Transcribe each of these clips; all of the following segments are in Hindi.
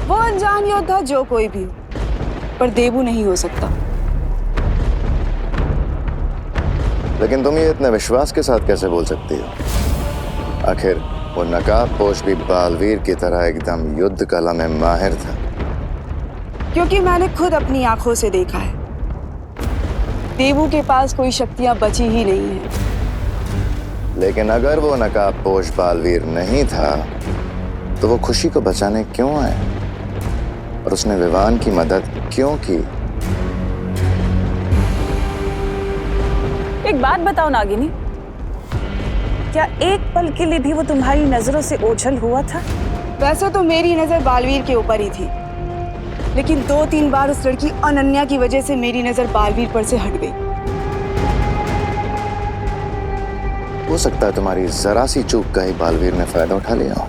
वो अनजान योद्धा जो कोई भी हो, पर देवू नहीं हो सकता। लेकिन तुम ये इतने विश्वास के साथ कैसे बोल सकती हो? आखिर वो नकाबपोश भी बालवीर की तरह एकदम युद्ध कला में माहिर था। क्योंकि मैंने खुद अपनी आंखों से देखा है, देवू के पास कोई शक्तियां बची ही नहीं है। लेकिन अगर वो नकाबपोश बालवीर नहीं था तो वो खुशी को बचाने क्यों आया और उसने विवान की मदद क्यों की? एक बात बताओ नागिनी, क्या एक पल के लिए भी वो तुम्हारी नजरों से ओझल हुआ था? वैसे तो मेरी नजर बालवीर के ऊपर ही थी, लेकिन 2-3 बार उस लड़की अनन्या की वजह से मेरी नजर बालवीर पर से हट गई। हो सकता है तुम्हारी जरा सी चूक का ही बालवीर ने फायदा उठा लिया हो।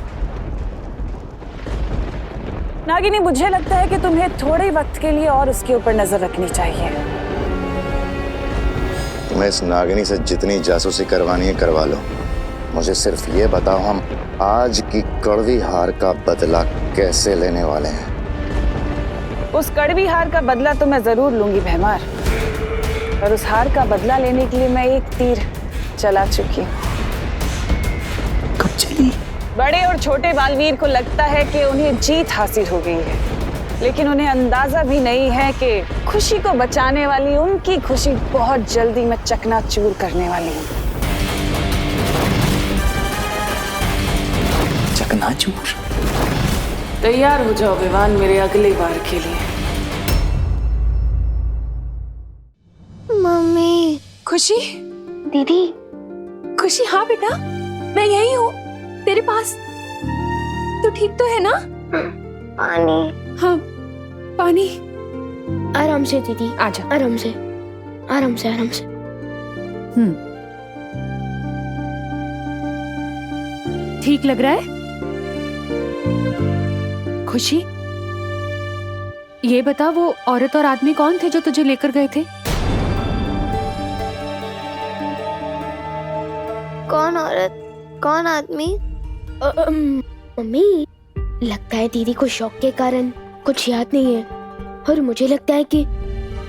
नागिनी, मुझे लगता है कि तुम्हें थोड़े वक्त के लिए और उसके ऊपर नजर रखनी चाहिए। तुम्हें इस नागिनी से जितनी जासूसी करवानी है करवा लो। मुझे सिर्फ ये बताओ, हम आज की कड़वी हार का बदला कैसे लेने वाले हैं? उस कड़वी हार का बदला तो मैं जरूर लूंगी भैमार, और उस हार का बदला लेने के लिए मैं एक तीर चला चुकी हूँ। कब चली? बड़े और छोटे बालवीर को लगता है कि उन्हें जीत हासिल हो गई है, लेकिन उन्हें अंदाजा भी नहीं है कि खुशी को बचाने वाली उनकी खुशी बहुत जल्दी मैं चकनाचूर करने वाली हूँ। चकनाचूर? तैयार हो जाओ विवान मेरे अगले बार के लिए। मम्मी। खुशी, दीदी। खुशी, हाँ बेटा, मैं यही हूँ तेरे पास। तू ठीक तो है ना? पानी। हाँ, पानी। आराम से दीदी, आजा। आराम से, आराम से, आराम से। ठीक लग रहा है? खुशी, ये बता, वो औरत और आदमी कौन थे जो तुझे लेकर गए थे? कौन औरत, कौन आदमी? मम्मी, लगता है दीदी को शौक के कारण कुछ याद नहीं है, और मुझे लगता है कि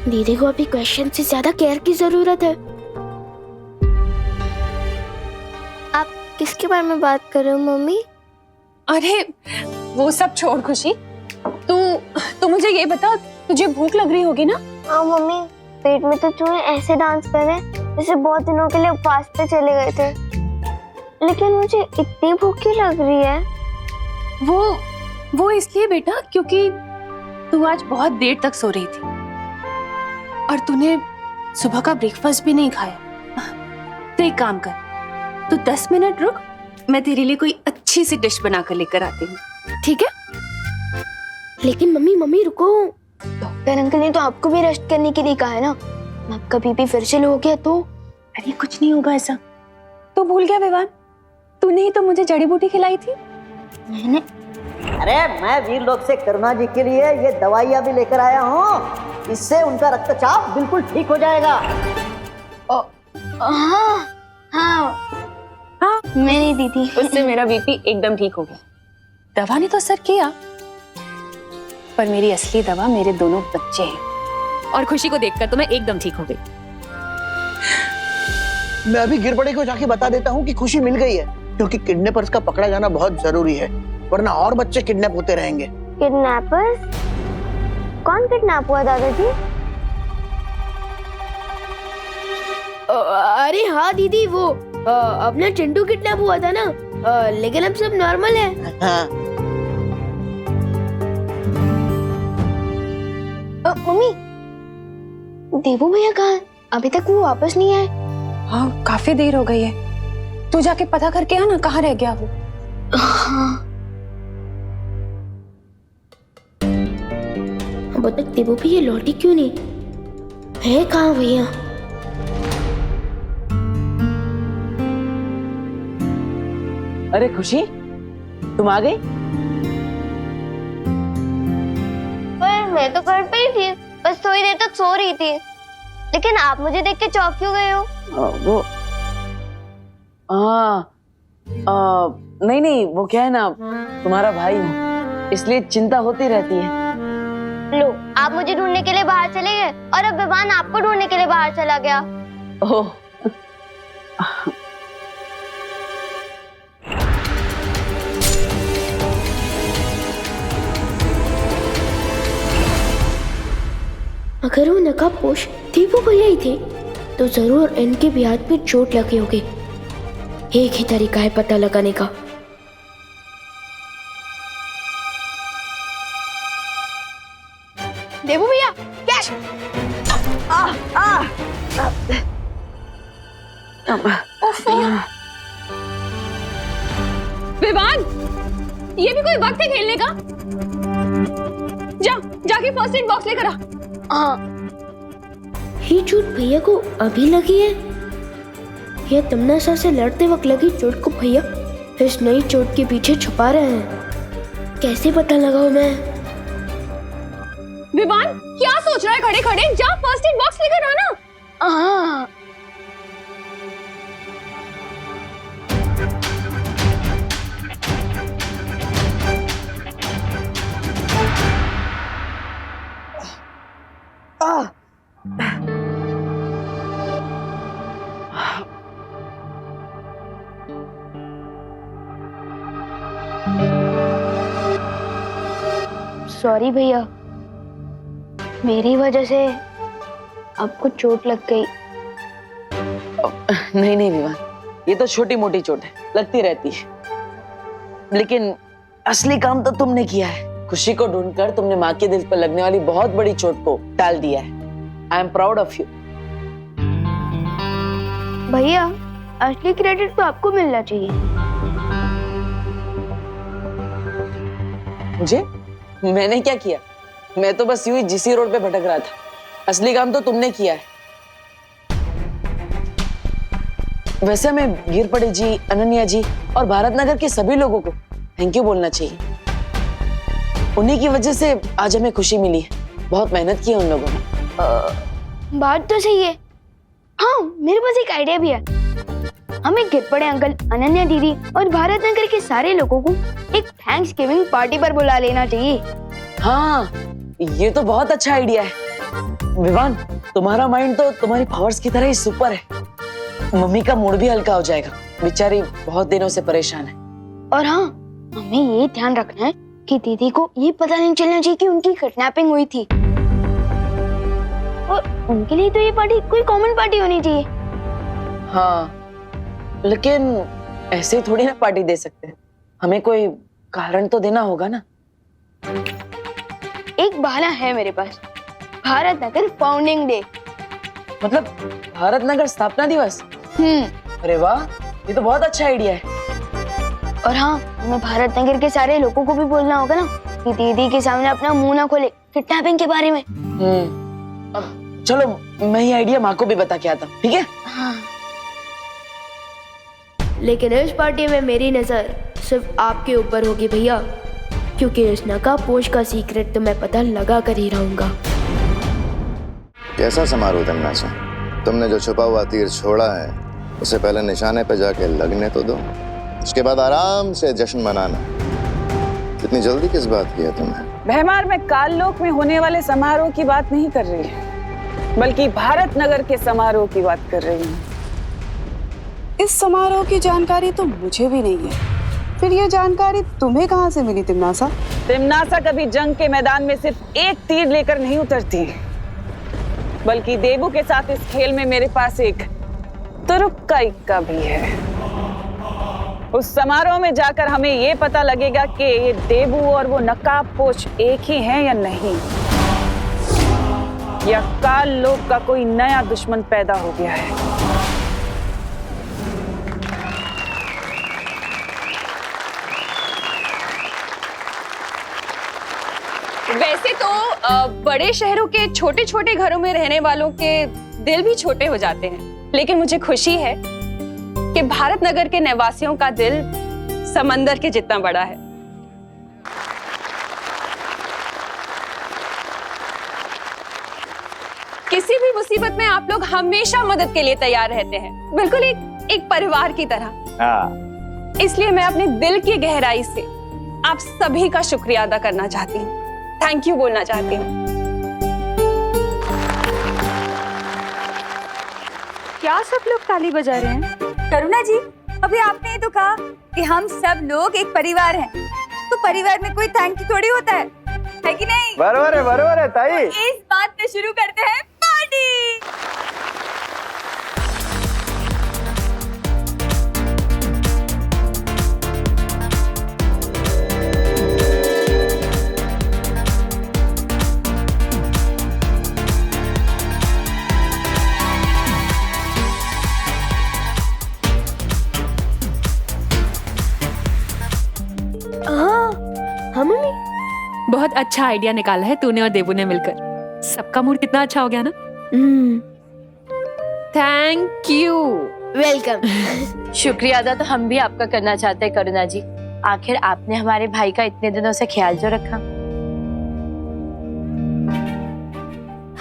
दीदी को अभी क्वेश्चन से ज्यादा केयर की जरूरत है। आप किसके बारे में बात कर रहे हो मम्मी? अरे वो सब छोड़ खुशी, तू मुझे ये बता, तुझे भूख लग रही होगी ना? हाँ मम्मी, पेट में तो चूहे ऐसे डांस कर रहे जैसे बहुत दिनों के लिए उपवास पे चले गए थे, लेकिन मुझे इतनी भूख क्यों लग रही है? वो इसलिए बेटा क्योंकि तू आज बहुत देर तक सो रही थी और तूने सुबह का ब्रेकफास्ट भी नहीं खाया। तो एक काम कर, तू 10 मिनट रुक, मैं तेरे लिए कोई अच्छी सी डिश बनाकर लेकर आती हूँ, ठीक है? लेकिन मम्मी रुको, डॉक्टर अंकल ने तो आपको भी रेस्ट करने के लिए कहा है ना। आपका बीपी फिर से लो हो गया तो? अरे कुछ नहीं होगा ऐसा। तू भूल गया विवान, तूने ही तो मुझे जड़ी बूटी खिलाई थी। मैंने? अरे मैं वीर लोक से करुणा जी के लिए ये दवाइयाँ भी लेकर आया हूँ, इससे उनका रक्तचाप बिल्कुल ठीक हो जाएगा। हाँ हाँ हाँ, मेरी दीदी, उससे मेरा बीपी एकदम ठीक हो गया। दवा ने तो असर किया, पर मेरी असली दवा मेरे दोनों बच्चे हैं, और खुशी को देखकर तो मैं एकदम ठीक हो गई। मैं अभी गिरबड़े को जाके बता देता हूँ कि खुशी मिल गई है, क्योंकि किडनैपर्स का पकड़ा जाना बहुत जरूरी है, वरना और बच्चे किडनैप होते रहेंगे। किडनैपर्स? कौन किडनैप हुआ दादाजी? अरे हाँ दीदी, वो अपना चिंटू किडनैप हुआ था ना, लेकिन अब सब नॉर्मल है। हाँ। मम्मी, देवू भैया कहाँ? अभी तक वो वापस नहीं आए। हाँ, काफी देर हो गई है, तू जाके पता करके आ ना, कहाँ रह गया वो। हाँ। अब तक देवू भैया लौटी क्यों नहीं है? कहाँ भैया? अरे खुशी, तुम आ गई? पर मैं तो घर पे ही थी, बस थोड़ी देर तक सो रही थी, लेकिन आप मुझे देख के चौंक क्यों गए हो? वो नहीं, वो क्या है ना, तुम्हारा भाई हूँ। इसलिए चिंता होती रहती है। लो, आप मुझे ढूंढने के लिए बाहर चले गए और अब विवान आपको ढूंढने के लिए बाहर चला गया। ओह, अगर वो नकाबपोश दीपू भैया ही थे तो जरूर इनके भी हाथ में चोट लगी होगी। एक ही तरीका है पता लगाने का। देवू भैया, कैच! विवान, ये भी कोई वक्त है खेलने का? जाके फर्स्ट एड बॉक्स लेकर आ। ये चोट भैया को अभी लगी है या तमन्ना से लड़ते वक्त लगी चोट को भैया इस नई चोट के पीछे छुपा रहे हैं? कैसे पता लगाऊं मैं? विवान, क्या सोच रहा है खड़े खड़े? जा फर्स्ट एड बॉक्स लेकर आना। सॉरी भैया, मेरी वजह से आपको चोट लग गई। नहीं नहीं विवान, ये तो छोटी मोटी चोट है, लगती रहती है। लेकिन असली काम तो तुमने किया है। खुशी को ढूंढकर तुमने माँ के दिल पर लगने वाली बहुत बड़ी चोट को टाल दिया है। I am proud of you. भैया, असली क्रेडिट तो आपको मिलना चाहिए। मुझे? मैंने क्या किया? मैं तो बस यूं ही जिसी रोड पे भटक रहा था। असली काम तो तुमने किया है। वैसे हमें गिरपड़े जी, अनन्या जी और भारत नगर के सभी लोगों को थैंक यू बोलना चाहिए। उन्हीं की वजह से आज हमें खुशी मिली है। बहुत मेहनत की है उन लोगों ने। बात तो सही है। हाँ, मेरे पास एक आइडिया भी है। हमें गिरपड़े अंकल, अनन्या दीदी और भारत नगर के सारे लोगों को एक थैंक्स गिविंग पार्टी पर बुला लेना चाहिए। हाँ, ये तो बहुत अच्छा आइडिया है। विवान, तुम्हारा माइंड तो तुम्हारी पावर्स की तरह ही सुपर है। मम्मी का मूड भी हल्का हो जाएगा। बेचारी बहुत दिनों से परेशान है। और हाँ, हमें ये ध्यान रखना है कि दीदी को ये पता नहीं चलना चाहिए कि उनकी किडनैपिंग हुई थी। और उनके लिए तो ये पार्टी कोई कॉमन पार्टी होनी चाहिए। हाँ, लेकिन ऐसे ही थोड़ी ना पार्टी दे सकते हैं। हमें कोई कारण तो देना होगा ना। एक बहाना है मेरे पास। Bharat Nagar founding day. मतलब भारत नगर स्थापना दिवस? अरे वाह, ये तो बहुत अच्छा आइडिया है। और हाँ, हमें भारत नगर के सारे लोगों को भी बोलना होगा ना कि दीदी के सामने अपना मुंह ना खोले किडनैपिंग के बारे में। अब चलो, मैं ये आइडिया माँ को भी बता के आता हूँ, ठीक है? हाँ। लेकिन इस पार्टी में मेरी नजर सिर्फ आपके ऊपर होगी भैया, क्योंकि इस नकाबपोश का सीक्रेट तो मैं पता लगा कर ही रहूंगा। कैसा समारोह तमन्ना सा? तुमने जो छुपा हुआ तीर छोड़ा है उसे पहले निशाने पे जाके लगने तो दो, उसके बाद आराम से जश्न मनाना। इतनी जल्दी किस बात की है तुम्हें? भैमार में काललोक में होने वाले समारोह की बात नहीं कर रही है, बल्कि भारत नगर के समारोह की बात कर रही हूँ। इस समारोह की जानकारी तो मुझे भी नहीं है। फिर ये जानकारी तुम्हें कहाँ से मिली तिमनासा? तिमनासा कभी जंग के मैदान में सिर्फ एक तीर लेकर नहीं उतरती, बल्कि देबू के साथ इस खेल में मेरे पास एक तुरुप का इक्का भी है। उस समारोह में जाकर हमें ये पता लगेगा कि ये देबू और वो नकाबपोश एक ही हैं या नहीं, या काल लोक का कोई नया दुश्मन पैदा हो गया है। वैसे तो बड़े शहरों के छोटे छोटे घरों में रहने वालों के दिल भी छोटे हो जाते हैं, लेकिन मुझे खुशी है कि भारत नगर के निवासियों का दिल समंदर के जितना बड़ा है। किसी भी मुसीबत में आप लोग हमेशा मदद के लिए तैयार रहते हैं, बिल्कुल एक परिवार की तरह। इसलिए मैं अपने दिल की गहराई से आप सभी का शुक्रिया अदा करना चाहती हूँ, थैंक यू बोलना चाहती हूँ। क्या सब लोग ताली बजा रहे हैं? करुणा जी, अभी आपने ही तो कहा कि हम सब लोग एक परिवार हैं, तो परिवार में कोई थैंक यू थोड़ी होता है कि नहीं? बरोबर है ताई। इस बात पे शुरू करते हैं पार्टी। हाँ मम्मी। बहुत अच्छा आइडिया निकाला है तूने और देवू ने मिलकर। सबका मूड कितना अच्छा हो गया ना। Thank you. वेलकम। शुक्रिया अदा तो हम भी आपका करना चाहते हैं करुणा जी। आखिर आपने हमारे भाई का इतने दिनों से ख्याल जो रखा।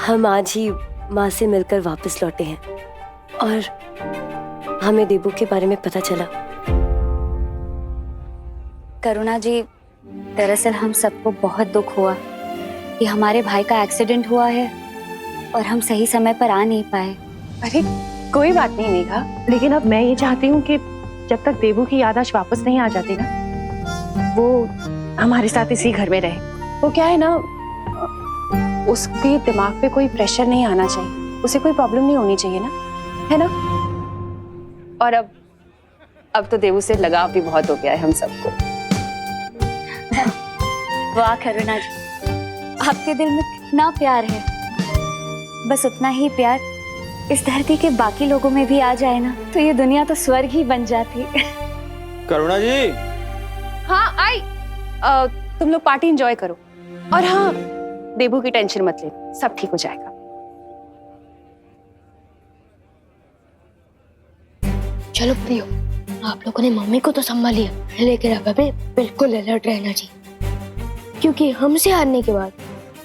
हम आज ही माँ से मिलकर वापस लौटे हैं और हमें देबू के बारे में पता चला। करुणा जी, दरअसल हम सबको बहुत दुख हुआ कि हमारे भाई का एक्सीडेंट हुआ है और हम सही समय पर आ नहीं पाए। अरे कोई बात नहीं मेघा, लेकिन अब मैं ये चाहती हूँ कि जब तक देबू की याददाश्त वापस नहीं आ जाती ना, वो हमारे साथ इसी घर में रहे। वो क्या है ना, उसके दिमाग पे कोई प्रेशर नहीं आना चाहिए, उसे कोई प्रॉब्लम नहीं होनी चाहिए ना, है ना? और अब तो देवू से लगाव भी बहुत हो गया है हम सबको। वाह करुणा जी, आपके दिल में कितना प्यार है। बस उतना ही प्यार इस धरती के बाकी लोगों में भी आ जाए ना, तो ये दुनिया तो स्वर्ग ही बन जाती। करुणा जी। हाँ आई। तुम लोग पार्टी एंजॉय करो और हाँ, देबू की टेंशन मत ले, सब ठीक हो जाएगा। चलो प्रियो, आप लोगों ने मम्मी को तो संभाल लिया, लेकिन अब हमें बिल्कुल अलर्ट रहना चाहिए, क्योंकि हमसे हारने के बाद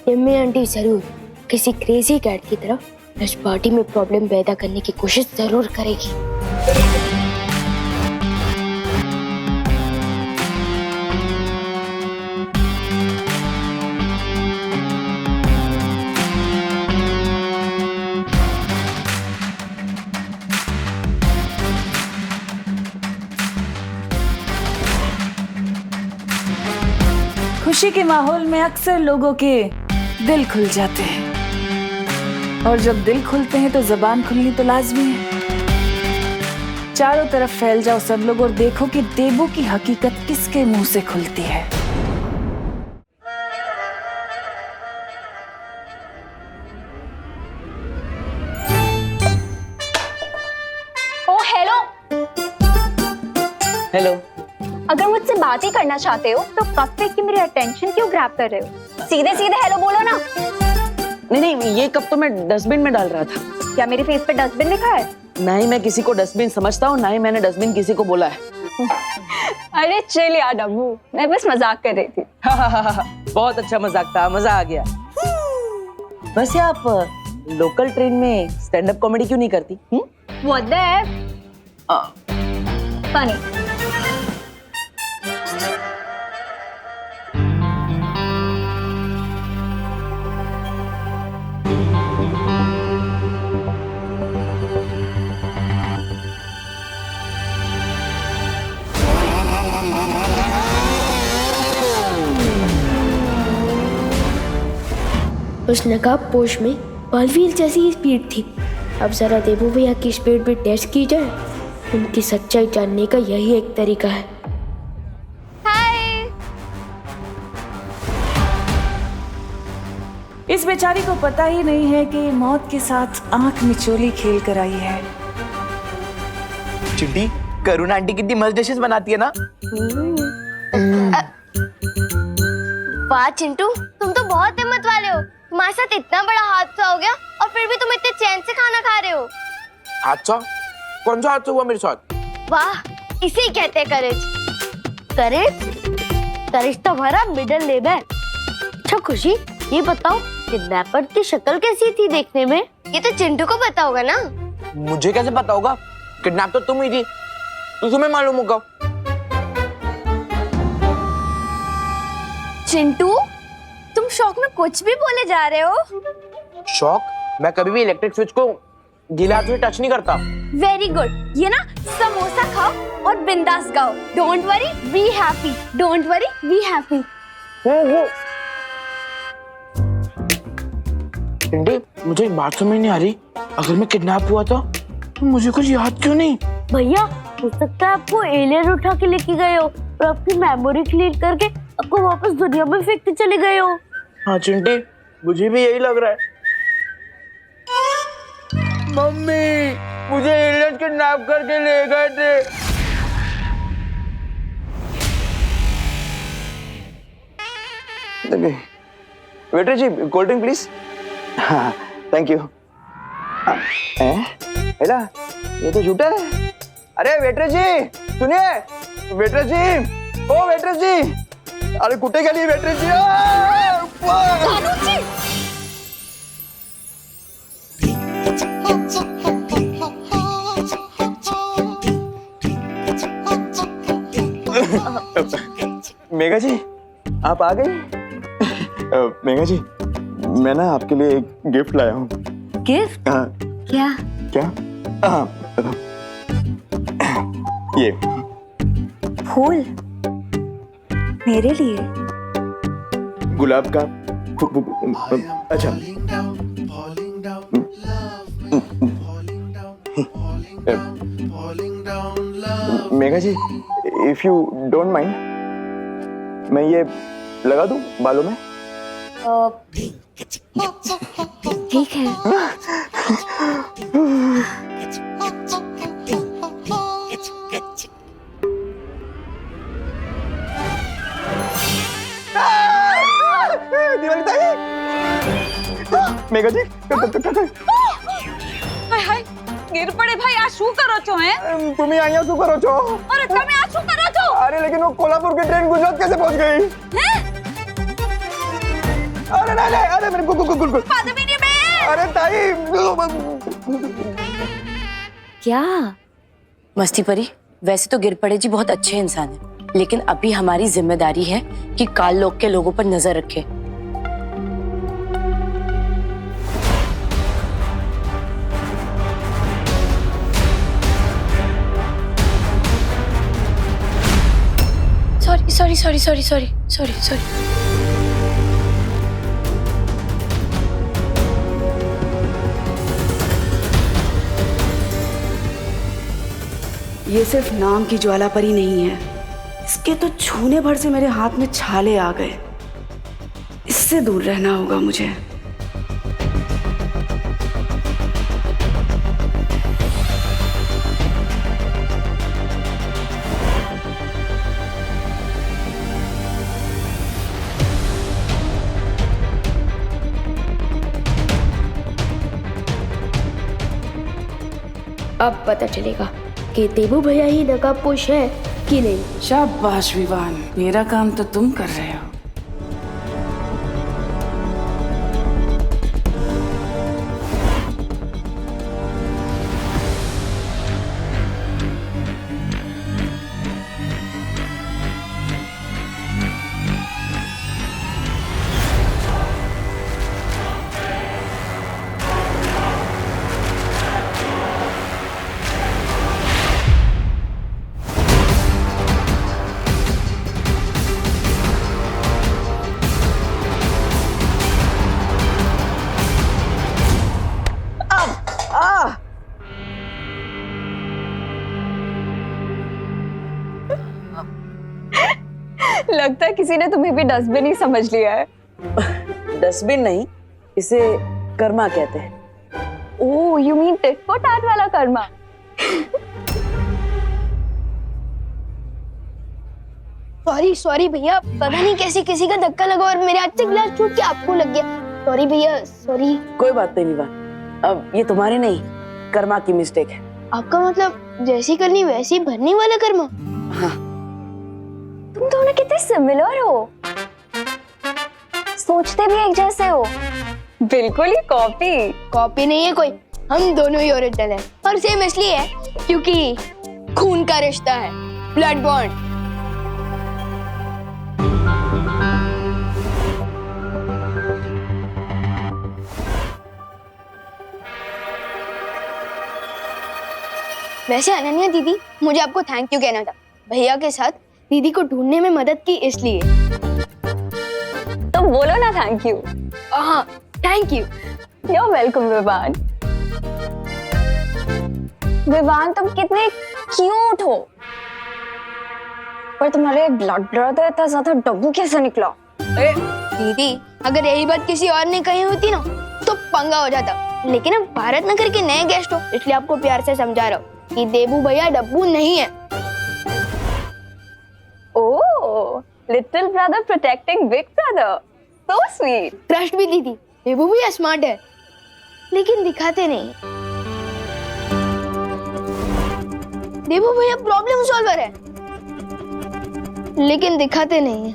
यम्मी आंटी जरूर किसी क्रेजी कैट की तरह इस पार्टी में प्रॉब्लम पैदा करने की कोशिश जरूर करेगी। खुशी के माहौल में अक्सर लोगों के दिल खुल जाते हैं, और जब दिल खुलते हैं तो जबान खुलनी तो लाजमी है। चारों तरफ फैल जाओ सब लोग और देखो कि देबू की हकीकत किसके मुंह से खुलती है। ओ हेलो। हेलो। अगर मुझसे बात ही करना चाहते हो तो कब से की मेरी अटेंशन क्यों ग्रैब कर रहे हो? सीधे सीधे हेलो बोलो ना। नहीं, ये कप तो मैं डस्टबिन में डाल रहा था। क्या मेरे फेस पे डस्टबिन लिखा है? ना ही मैं किसी को डस्टबिन समझता हूँ, ना ही मैंने डस्टबिन किसी को बोला है। अरे चल यार डब्बू, मैं बस मजाक कर रही थी। बहुत अच्छा मजाक था, मजा आ गया। वैसे आप लोकल ट्रेन में स्टैंड अप कॉमेडी क्यों नहीं करती? What the heck? Funny. उस नकाब पोश में बालवीर जैसी स्पीड थी। अब जरा देबू भैया की स्पीड भी टेस्ट की जाए, उनकी सच्चाई जानने का यही एक तरीका है। इस बेचारी को पता ही नहीं है कि मौत के साथ आंख मिचोली खेल कर आई है। चिट्टी, करुणा आंटी कितनी मस्त डिशेस बनाती है ना। वाह चिंटू, तुम तो बहुत हिम्मत वाले हो। तुम्हारे साथ इतना बड़ा हादसा हो गया और फिर भी तुम इतने चैन से खाना खा रहे हो। हादसा? कौन सा हादसा हुआ मेरे साथ? वाह, इसे कहते हैं करेज। करेज तो भरा मिडिल लेवल। अच्छा खुशी, ये बताओ किडनैपर की शक्ल कैसी थी देखने में? ये तो चिंटू को पता होगा ना। मुझे कैसे पता होगा? किडनैप तो तुम ही थी, तो तुम्हें मालूम होगा। चिंटू, तुम शौक में कुछ भी बोले जा रहे हो। शौक? मैं कभी भी इलेक्ट्रिक स्विच को गीले हाथ से टच नहीं करता। Very good. ये ना समोसा खाओ और बिंदास गाओ। Don't worry, be happy. Don't worry, be happy. Chinti, मुझे एक बात समझ नहीं आ रही। अगर मैं किडनैप हुआ था तो मुझे कुछ याद क्यों नहीं? भैया हो सकता है आपको एलियन उठा के लेके गए हो और आपकी मेमोरी क्लीन करके आपको वापस दुनिया में फेंकते चले गए हो। हाँ चिंटी, मुझे भी यही लग रहा है। मम्मी, मुझे एलियन किडनैप करके ले गए थे। Waiter ji, cold drink please. हाँ, थैंक यू। हेला, ये तो झूठा है। अरे वेटर जी सुनिए, वेटर जी, ओ वेटर जी, अरे कुत्ते के लिए वेटर जी। मेघा जी, आप आ गई? मेघा जी, मैं ना आपके लिए एक गिफ्ट लाया हूँ। गिफ्ट? हाँ। क्या? क्या? हाँ, ये फूल मेरे लिए? गुलाब का। अच्छा, मेघा जी, इफ यू डोंट माइंड, मैं ये लगा दूं बालों में? ठीक है। दिवाली ताई, मेघा जी, हाय हाय, गिर पड़े भाई। आ शू करो छो हैं? तुम्हें आइया शू करो छो? अरे તમે આ શું કરો છો? अरे लेकिन वो कोल्हापुर की ट्रेन गुजरात कैसे पहुंच गई? हैं? अरे नहीं, अरे मेरे गुल पद्मिनी में। अरे ताई, क्या? मस्ती परी, वैसे तो गिर पड़े जी बहुत अच्छे इंसान हैं, लेकिन अभी हमारी जिम्मेदारी है कि काल लोक के लोगों पर नजर रखें। सॉरी। ये सिर्फ नाम की ज्वाला परी नहीं है, इसके तो छूने भर से मेरे हाथ में छाले आ गए। इससे दूर रहना होगा मुझे। अब पता चलेगा कि देवू भैया ही नकाबपोश है कि नहीं। शाबाश विवान, मेरा काम तो तुम कर रहे हो। लगता है किसी ने तुम्हें भी डस्टबिन ही समझ लिया है। डस्टबिन नहीं, इसे कर्मा कहते हैं। Oh, you mean tit for tat वाला कर्मा। सॉरी भैया, पता नहीं कैसे किसी का धक्का लगा और मेरे हाथ से गिलास टूट के आपको लग गया। सॉरी भैया, सॉरी। कोई बात नहीं विवान, अब ये तुम्हारे नहीं, कर्मा की मिस्टेक है। आपका मतलब जैसी करनी वैसी भरने वाला कर्मा? हाँ। तुम दोनों कितने सिमिलर हो, सोचते भी एक जैसे हो। बिल्कुल ही कॉपी नहीं है कोई, हम दोनों ही ओरिजिनल हैं। और सेम इसलिए है क्योंकि खून का रिश्ता है, ब्लड बॉन्ड। वैसे अनन्या दीदी, मुझे आपको थैंक यू कहना था। भैया के साथ दीदी को ढूंढने में मदद की इसलिए। तो बोलो ना थैंक यू। हाँ, thank you. You are welcome Vivaan. Vivaan तुम कितने क्यूट हो, पर तुम्हारे ब्लड ब्रदर इतना ज्यादा डब्बू कैसे निकला? दीदी, अगर यही बात किसी और ने कही होती ना तो पंगा हो जाता, लेकिन अब भारत नगर के नए गेस्ट हो इसलिए आपको प्यार से समझा रहा हूँ कि देबू भैया डब्बू नहीं है। Oh, little brother protecting big brother, so sweet. Trust भी दीदी, देबू भैया स्मार्ट है लेकिन दिखाते नहीं। देबू भैया प्रॉब्लम सॉल्वर है लेकिन दिखाते नहीं है।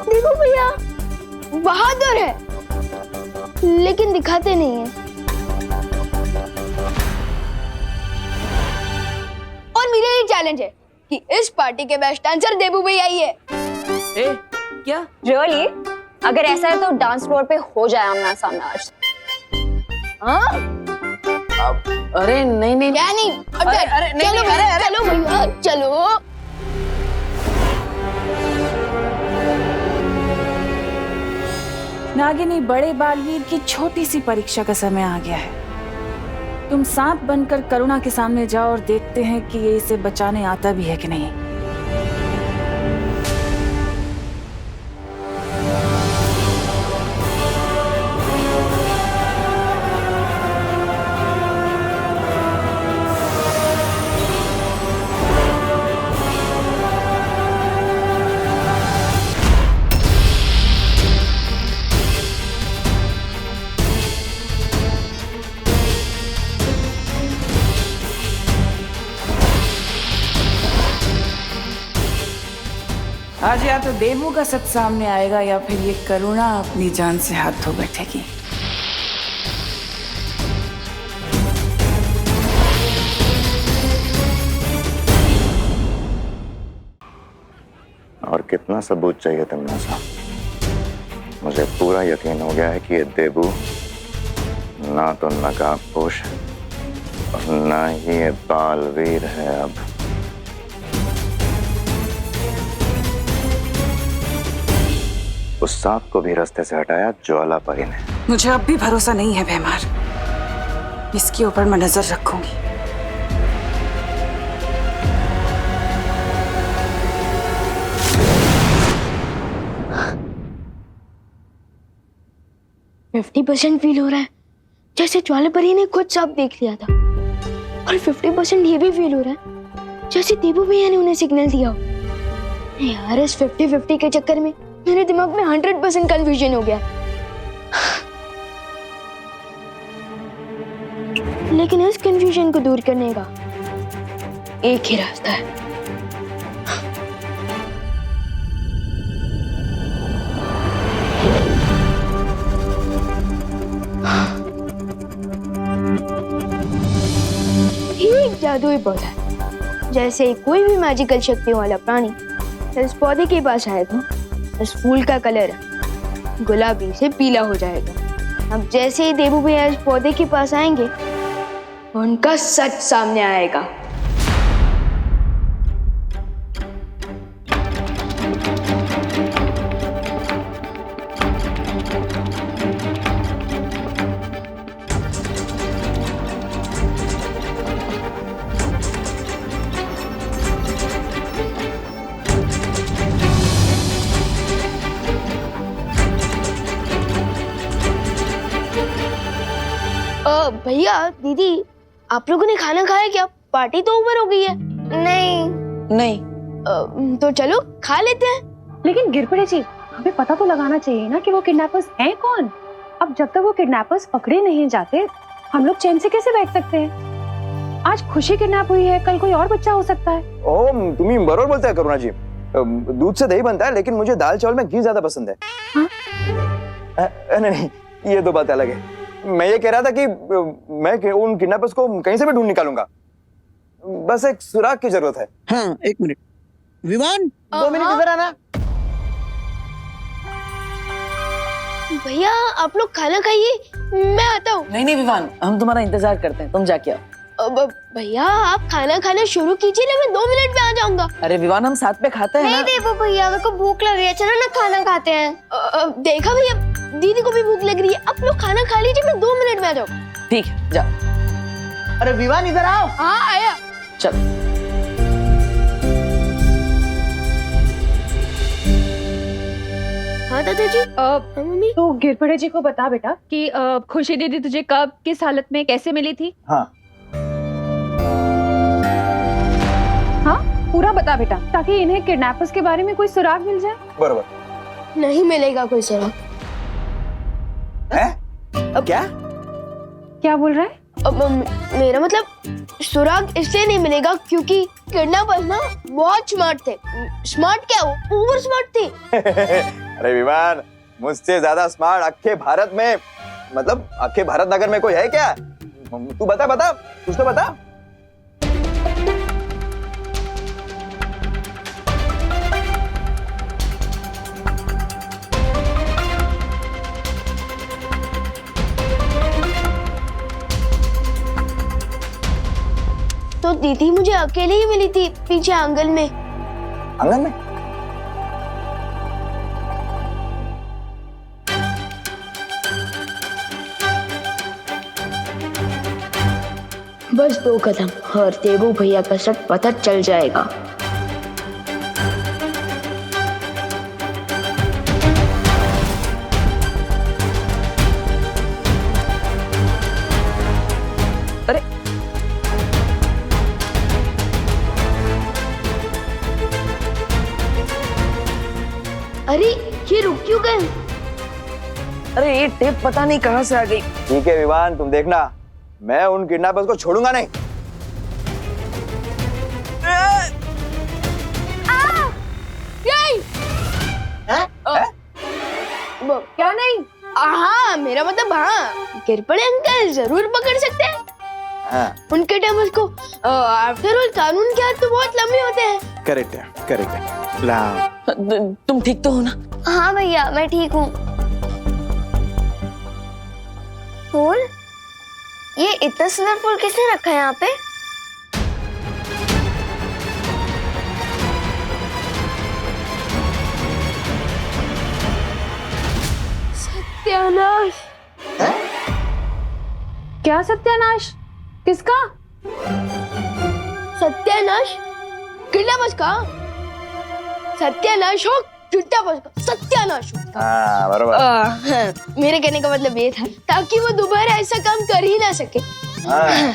देबू भैया बहादुर है लेकिन दिखाते नहीं है। और मेरा ये चैलेंज है कि इस पार्टी के बेस्ट डांसर देबू भैया ही है। क्या रियली? अगर ऐसा है तो डांस फ्लोर पे हो जाए आमना सामना आज। अरे नहीं नहीं क्या नहीं? अरे नहीं चलो नहीं, अरे चलो भैया चलो। नागिनी, बड़े बालवीर की छोटी सी परीक्षा का समय आ गया है। तुम सांप बनकर करुणा के सामने जाओ और देखते हैं कि ये इसे बचाने आता भी है कि नहीं। आज या तो देबू का सच सामने आएगा या फिर ये करुणा अपनी जान से हाथ धो बैठेगी। और कितना सबूत चाहिए तुमने साहब? मुझे पूरा यकीन हो गया है कि ये देबू ना तो नकाबपोश और ना ही ये बालवीर है। अब उस सांप को भी रास्ते से हटाया ज्वाला परी ने। मुझे अब भी भरोसा नहीं है भैमार, इसके ऊपर मैं नजर रखूंगी। %50 फील हो रहा है जैसे ज्वाला परी ने खुद सांप देख लिया था, और 50% ये भी फील हो रहा है जैसे देबू भैया ने उन्हें सिग्नल दिया हो। यार, इस 50-50 के चक्कर में मेरे दिमाग में 100% कंफ्यूजन हो गया। लेकिन इस कंफ्यूजन को दूर करने का एक ही रास्ता है। ये एक जादुई पौधा है। जैसे कोई भी मैजिकल शक्तियों वाला प्राणी इस पौधे के पास आएगा, इस फूल का कलर गुलाबी से पीला हो जाएगा। अब जैसे ही देबू भैया इस पौधे के पास आएंगे, उनका सच सामने आएगा। भैया, दीदी, आप लोगों ने खाना खाया क्या? पार्टी तो ओवर हो गई है। नहीं। तो चलो खा लेते हैं। लेकिन गिरपड़े जी, हमें पता तो लगाना चाहिए ना कि वो किडनैपर्स हैं कौन। अब जब तक वो किडनैपर्स पकड़े नहीं जाते, हम लोग चैन से कैसे बैठ सकते हैं? आज खुशी किडनैप हुई है, कल कोई और बच्चा हो सकता है। ओह, तुम्ही बरोबर बोलते हैं करुणा जी। दूध से दही बनता है, लेकिन मुझे दाल चावल में घी ज्यादा पसंद है। नहीं, ये तो बात अलग है। मैं ये कह रहा था कि मैं उन किडनैपर्स को कहीं से भी ढूंढ निकालूंगा, बस एक सुराग की जरूरत है। हाँ, 1 मिनट। विवान, 2 मिनट इधर आना। भैया, आप लोग खाना खाइए, मैं आता हूँ। नहीं नहीं विवान, हम तुम्हारा इंतजार करते हैं, तुम जाके आओ। अब भैया आप खाना खाना शुरू कीजिए ना, मैं 2 मिनट में आ जाऊंगा। अरे विवान, हम साथ में खाते हैं नहीं ना। देवो भैया, मेरे को भूख लग रही है, चलो ना खाना खाते हैं। देखा भैया, दीदी को भी भूख लग रही है, आप लोग खाना खा लीजिए, मैं 2 मिनट में आ जाऊंगा। ठीक है, जाओ। अरे विवान इधर आओ। हाँ आया। चल। हाँ दादाजी। मम्मी तो गिरपड़े जी को बता बेटा कि खुशी दीदी तुझे कब, किस हालत में, कैसे मिली थी। हाँ हाँ पूरा बता बेटा, ताकि इन्हें किडनैपर्स के बारे में कोई सुराग मिल जाए। बराबर। नहीं मिलेगा कोई सुराग। है क्या? क्या बोल रहा है? मेरा मतलब सुराग इसलिए नहीं मिलेगा क्योंकि किडनैपर्स ना बहुत स्मार्ट थे। स्मार्ट क्या, वो ओवर स्मार्ट थे। अरे विवान, मुझसे ज्यादा स्मार्ट अक्खे भारत में, मतलब अक्खे भारत नगर में कोई है क्या? तू बता बता, कुछ तो बता। तो दीदी मुझे अकेले ही मिली थी पीछे आंगन में। आंगन में? बस 2 कदम और देवू भैया का शक पता चल जाएगा। अरे अरे ये रुक क्यों गए? अरे ये टेप पता नहीं कहाँ से आ गई। ठीक है विवान, तुम देखना, मैं उन किडनैपर्स को छोड़ूंगा नहीं। क्या नहीं? हाँ मेरा मतलब हाँ, गिरपड़े अंकल जरूर पकड़ सकते हैं। हाँ उनके डैमेज को आफ्टर ऑल कानून के हाथ तो बहुत लंबे होते हैं। करेक्ट है, करेक्ट है। लाओ। तुम ठीक तो हो ना? हाँ भैया मैं ठीक हूँ। फूल, ये इतना सुंदर फूल किसने रखा है यहाँ पे? सत्यानाश। क्या सत्यानाश? किसका? सत्यानाश किडनैपर्स का। सत्यानाश हो किडनैपर्स का, सत्यानाश हो। हाँ बराबर। हाँ, मेरे कहने का मतलब ये था ताकि वो दोबारा ऐसा काम कर ही ना सके। हाँ।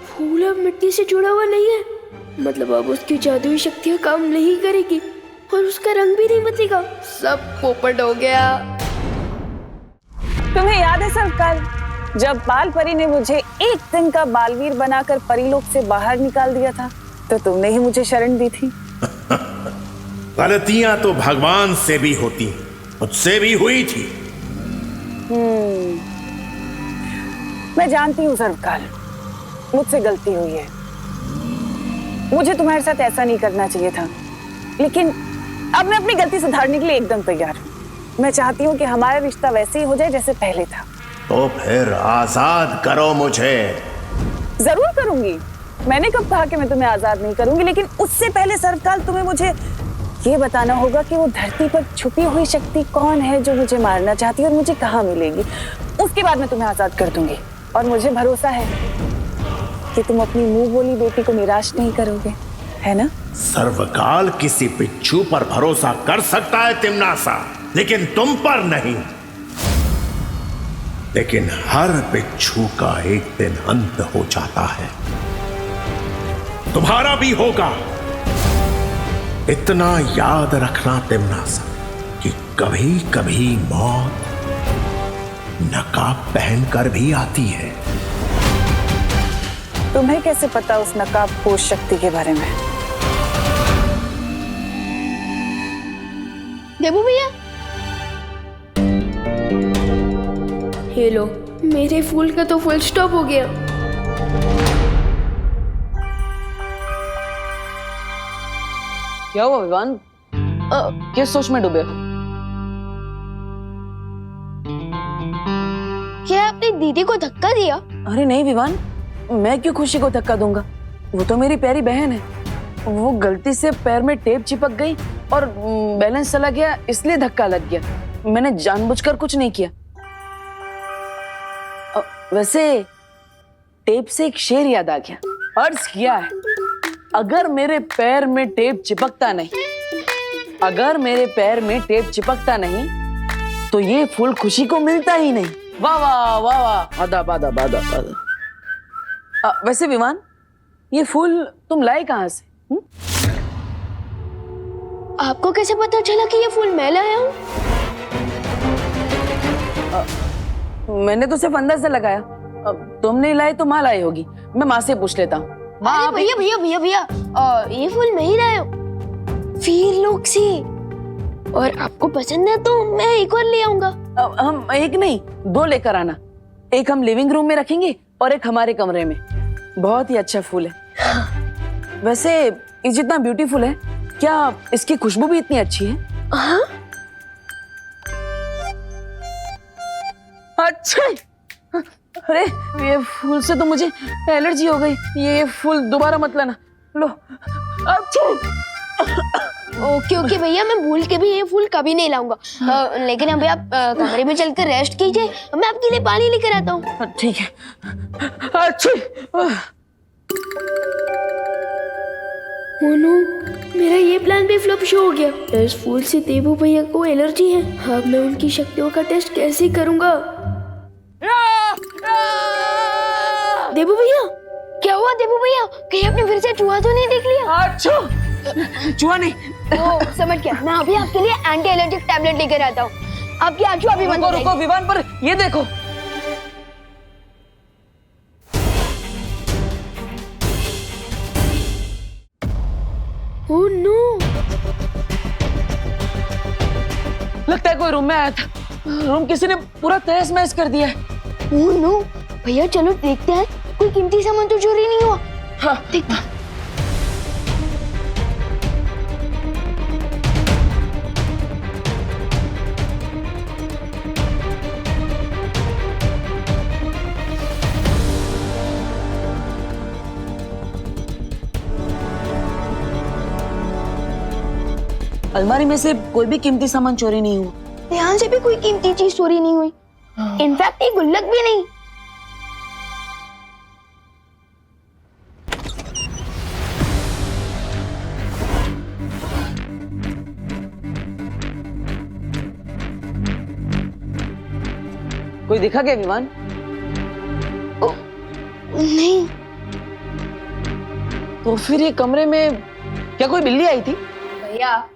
फूल अब मिट्टी से जुड़ा हुआ नहीं है, मतलब अब उसकी जादुई शक्तियाँ काम नहीं करेगी और उसका रंग भी नहीं बदलेगा। सब पोपट हो गया। तुम्हें याद है सर, कल जब बाल परी ने मुझे एक दिन का बालवीर बनाकर परीलोक से बाहर निकाल दिया था, तो तुमने ही मुझे शरण दी थी। गलतियां तो भगवान से भी होती, मुझसे भी हुई थी। मैं जानती हूँ सरकार, मुझसे गलती हुई है। मुझे तुम्हारे साथ ऐसा नहीं करना चाहिए था, लेकिन अब मैं अपनी गलती सुधारने के लिए एकदम तैयार हूँ। मैं चाहती हूँ कि हमारा रिश्ता वैसे ही हो जाए जैसे पहले था। तो फिर आजाद करो मुझे। जरूर करूंगी। मैंने कब कहा कि मैं तुम्हें आजाद नहीं करूंगी, लेकिन उससे पहले सरकार तुम्हें मुझे ये बताना होगा कि वो धरती पर छुपी हुई शक्ति कौन है जो मुझे मारना चाहती है और मुझे कहाँ मिलेगी। उसके बाद मैं तुम्हें आजाद कर दूंगी और मुझे भरोसा है कि तुम अपनी मुंह बोली बेटी को निराश नहीं करोगे, है ना? सर्वकाल किसी बिच्छू पर भरोसा कर सकता है तिमनासा, लेकिन तुम पर नहीं। लेकिन हर बिच्छू का एक दिन अंत हो जाता है, तुम्हारा भी होगा। इतना याद रखना तिमनासा कि कभी कभी मौत नकाब पहनकर भी आती है। तुम्हें कैसे पता उस नकाबपोश शक्ति के बारे में? देबू भैया, ये लो, मेरे फूल का तो फुल स्टॉप हो गया। क्या हुआ विवान? किस सोच में डूबे हो? क्या आपने अपनी दीदी को धक्का दिया? अरे नहीं विवान, मैं क्यों खुशी को धक्का दूंगा? वो तो मेरी प्यारी बहन है। वो गलती से पैर में टेप चिपक गई और बैलेंस चला गया, इसलिए धक्का लग गया। मैंने जानबूझकर कुछ नहीं किया। वैसे टेप से एक शेर याद आ गया। अर्ज किया है, अगर मेरे पैर में टेप चिपकता नहीं, अगर मेरे पैर में टेप चिपकता नहीं तो ये फूल खुशी को मिलता ही नहीं। वाह वाह वाह वाह, आदाब आदाब आदाब आदाब। वैसे विमान, ये फूल तुम लाए कहाँ से? आपको कैसे पता चला कि ये फूल मैं लाया हूँ? मैंने तो सिर्फ अंदाजा लगाया। तुम नहीं लाई तो माँ लाई होगी। मैं माँ से पूछ लेता हूँ। अरे भैया भैया भैया भैया, ये फूल मैं ही लाया हूँ, वीर लोग से। और आपको पसंद है तो मैं एक और ले आऊंगा। हम एक नहीं, 2 लेकर आना। एक हम लिविंग रूम में रखेंगे और एक हमारे कमरे में। बहुत ही अच्छा फूल है। वैसे ये जितना ब्यूटीफुल है, क्या इसकी खुशबू भी इतनी अच्छी है? हाँ? अच्छा, अरे ये फूल से तो मुझे एलर्जी हो गई। ये फूल दोबारा मत लाना। लो। अच्छा। ओके ओके भैया, मैं भूल के भी ये फूल कभी नहीं लाऊंगा। लेकिन अभी आप कमरे में चलकर रेस्ट कीजिए, मैं आपके लिए पानी लेकर आता हूँ। ठीक है। अच्छा। मोनू, मेरा ये प्लान भी फ्लॉप शो हो गया। इस फूल से देबू भैया को एलर्जी है। अब मैं उनकी शक्तियों का टेस्ट कैसे करूंगा? देबू भैया, क्या हुआ देबू भैया? कहीं आपने फिर से चूहा तो नहीं देख लिया? अच्छा, चूहा नहीं। ओ, समझ गया। मैं अभी आपके लिए एंटी एलर्जिक टैबलेट लेकर आता हूँ। आपकी आंखें अभी बंद हो जाएगी। रुको विमान, पर ये देखो। ओह नो, लगता है कोई रूम में आया था। रूम किसी ने पूरा तहस महस कर दिया है। ओह नो, भैया चलो देखते हैं, कोई कीमती सामान तो चोरी नहीं हुआ। हाँ, देखते हैं। अलमारी में से कोई भी कीमती सामान चोरी नहीं हुआ। यहाँ से भी कोई कीमती चीज चोरी नहीं हुई। इनफैक्ट एक गुल्लक भी नहीं। कोई दिखा क्या विमान? नहीं। तो फिर ये कमरे में क्या कोई बिल्ली आई थी? भैया,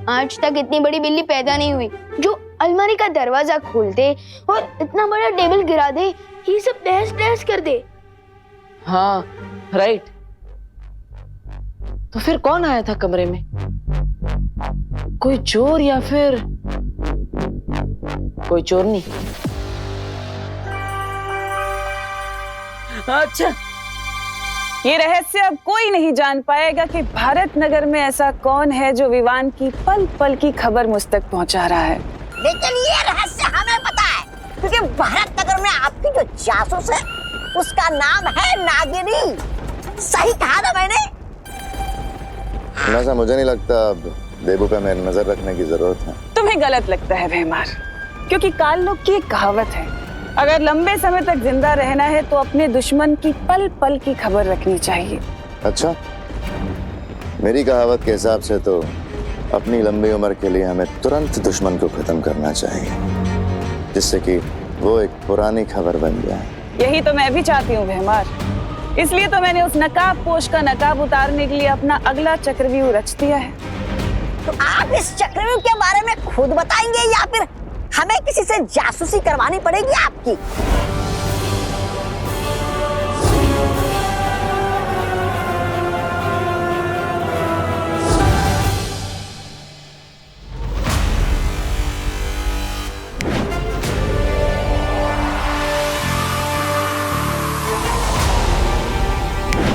आज तक इतनी बड़ी बिल्ली पैदा नहीं हुई जो अलमारी का दरवाजा खोल दे और इतना बड़ा टेबल गिरा दे, ये सब तहस नहस कर दे। हाँ, राइट। तो फिर कौन आया था कमरे में? कोई चोर या फिर कोई चोरनी? अच्छा, ये रहस्य अब कोई नहीं जान पाएगा कि भारत नगर में ऐसा कौन है जो विवान की पल पल की खबर मुझ तक पहुंचा रहा है। लेकिन ये रहस्य हमें पता है, क्योंकि भारत नगर में आपकी जो जासूस है उसका नाम है नागिनी। सही कहा ना मैंने? ऐसा मुझे नहीं लगता अब देबू पे मेरी नजर रखने की जरूरत है। तुम्हें गलत लगता है भैमार, क्योंकि काल लोग की एक कहावत है, अगर लंबे समय तक जिंदा रहना है तो अपने दुश्मन की पल पल की खबर रखनी चाहिए। अच्छा, मेरी कहावत के हिसाब से तो अपनी लंबी उम्र के लिए हमें तुरंत दुश्मन को खत्म करना चाहिए, जिससे कि वो एक पुरानी खबर बन जाए। यही तो मैं भी चाहती हूँ भैमार, इसलिए तो मैंने उस नकाब पोश का नकाब उतारने के लिए अपना अगला चक्रव्यूह रच दिया है। तो आप इस चक्रव्यूह के बारे में खुद बताएंगे या फिर हमें किसी से जासूसी करवानी पड़ेगी आपकी?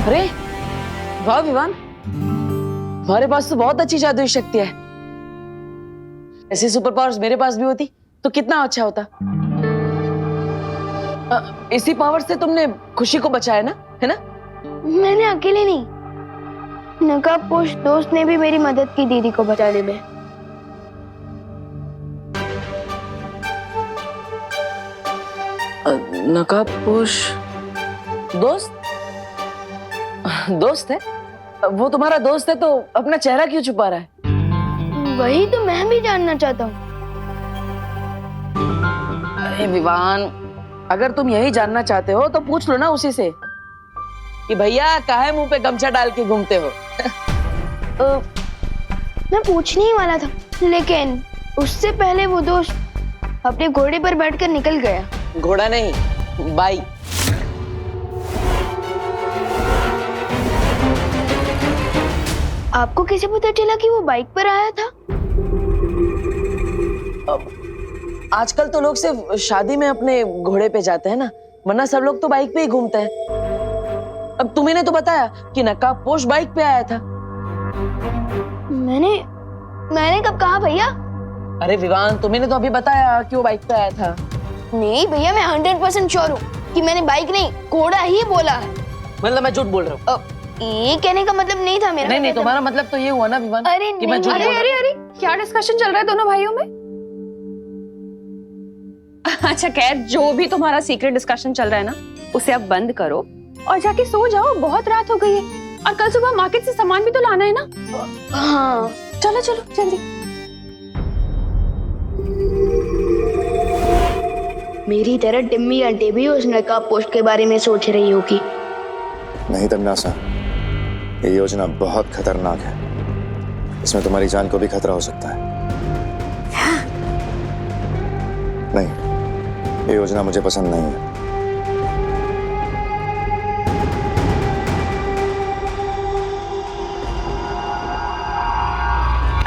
अरे वाह विवान, हमारे पास तो बहुत अच्छी जादुई शक्ति है। ऐसी सुपर पावर्स मेरे पास भी होती तो कितना अच्छा होता। इसी पावर से तुमने खुशी को बचाया ना, है ना? मैंने अकेले नहीं, नकाबपोश दोस्त ने भी मेरी मदद की दीदी को बचाने में। नकाबपोश दोस्त? दोस्त है? वो तुम्हारा दोस्त है तो अपना चेहरा क्यों छुपा रहा है? वही तो मैं भी जानना चाहता हूँ। अरे विवान, अगर तुम यही जानना चाहते हो तो पूछ लो ना उसी से कि भैया काहे मुंह पे गमछा डाल के घूमते हो? मैं पूछने ही वाला था, लेकिन उससे पहले वो दोस्त अपने घोड़े पर बैठकर निकल गया। घोड़ा नहीं, बाइक। आपको कैसे पता चला कि वो बाइक पर आया था? आजकल तो लोग सिर्फ शादी में अपने घोड़े पे जाते हैं ना, वरना सब लोग तो बाइक पे ही घूमते हैं। अब तुम्ही ने तो बताया कि नकाबपोश बाइक पे आया था। मैंने कब कहा भैया? अरे विवान, तुम्ही ने तो अभी बताया कि वो बाइक पे आया था। नहीं भैया, मैं 100% श्योर हूँ कि मैंने बाइक नहीं घोड़ा ही बोला है। मतलब मैं झूठ बोल रहा हूँ? ये कहने का मतलब नहीं था मेरा। नहीं, तुम्हारा मतलब तो ये हुआ ना विवान? अरे कि मैं झूठ बोल रहा हूँ। अरे क्या डिस्कशन चल रहा है दोनों भाइयों में? अच्छा खैर, जो भी तुम्हारा सीक्रेट डिस्कशन चल रहा है ना, उसे अब बंद करो और जाके सो जाओ, बहुत रात हो गई है और कल सुबह मार्केट से सामान भी तो लाना है ना। हाँ चलो चलो जल्दी। मेरी तरह टिम्मी आंटी भी उस नकाबपोश के बारे में सोच रही होगी। नहीं तमन्ना, ये योजना बहुत खतरनाक है। इसमें तुम्हारी जान को भी खतरा हो सकता है। नहीं, ये योजना मुझे पसंद नहीं है।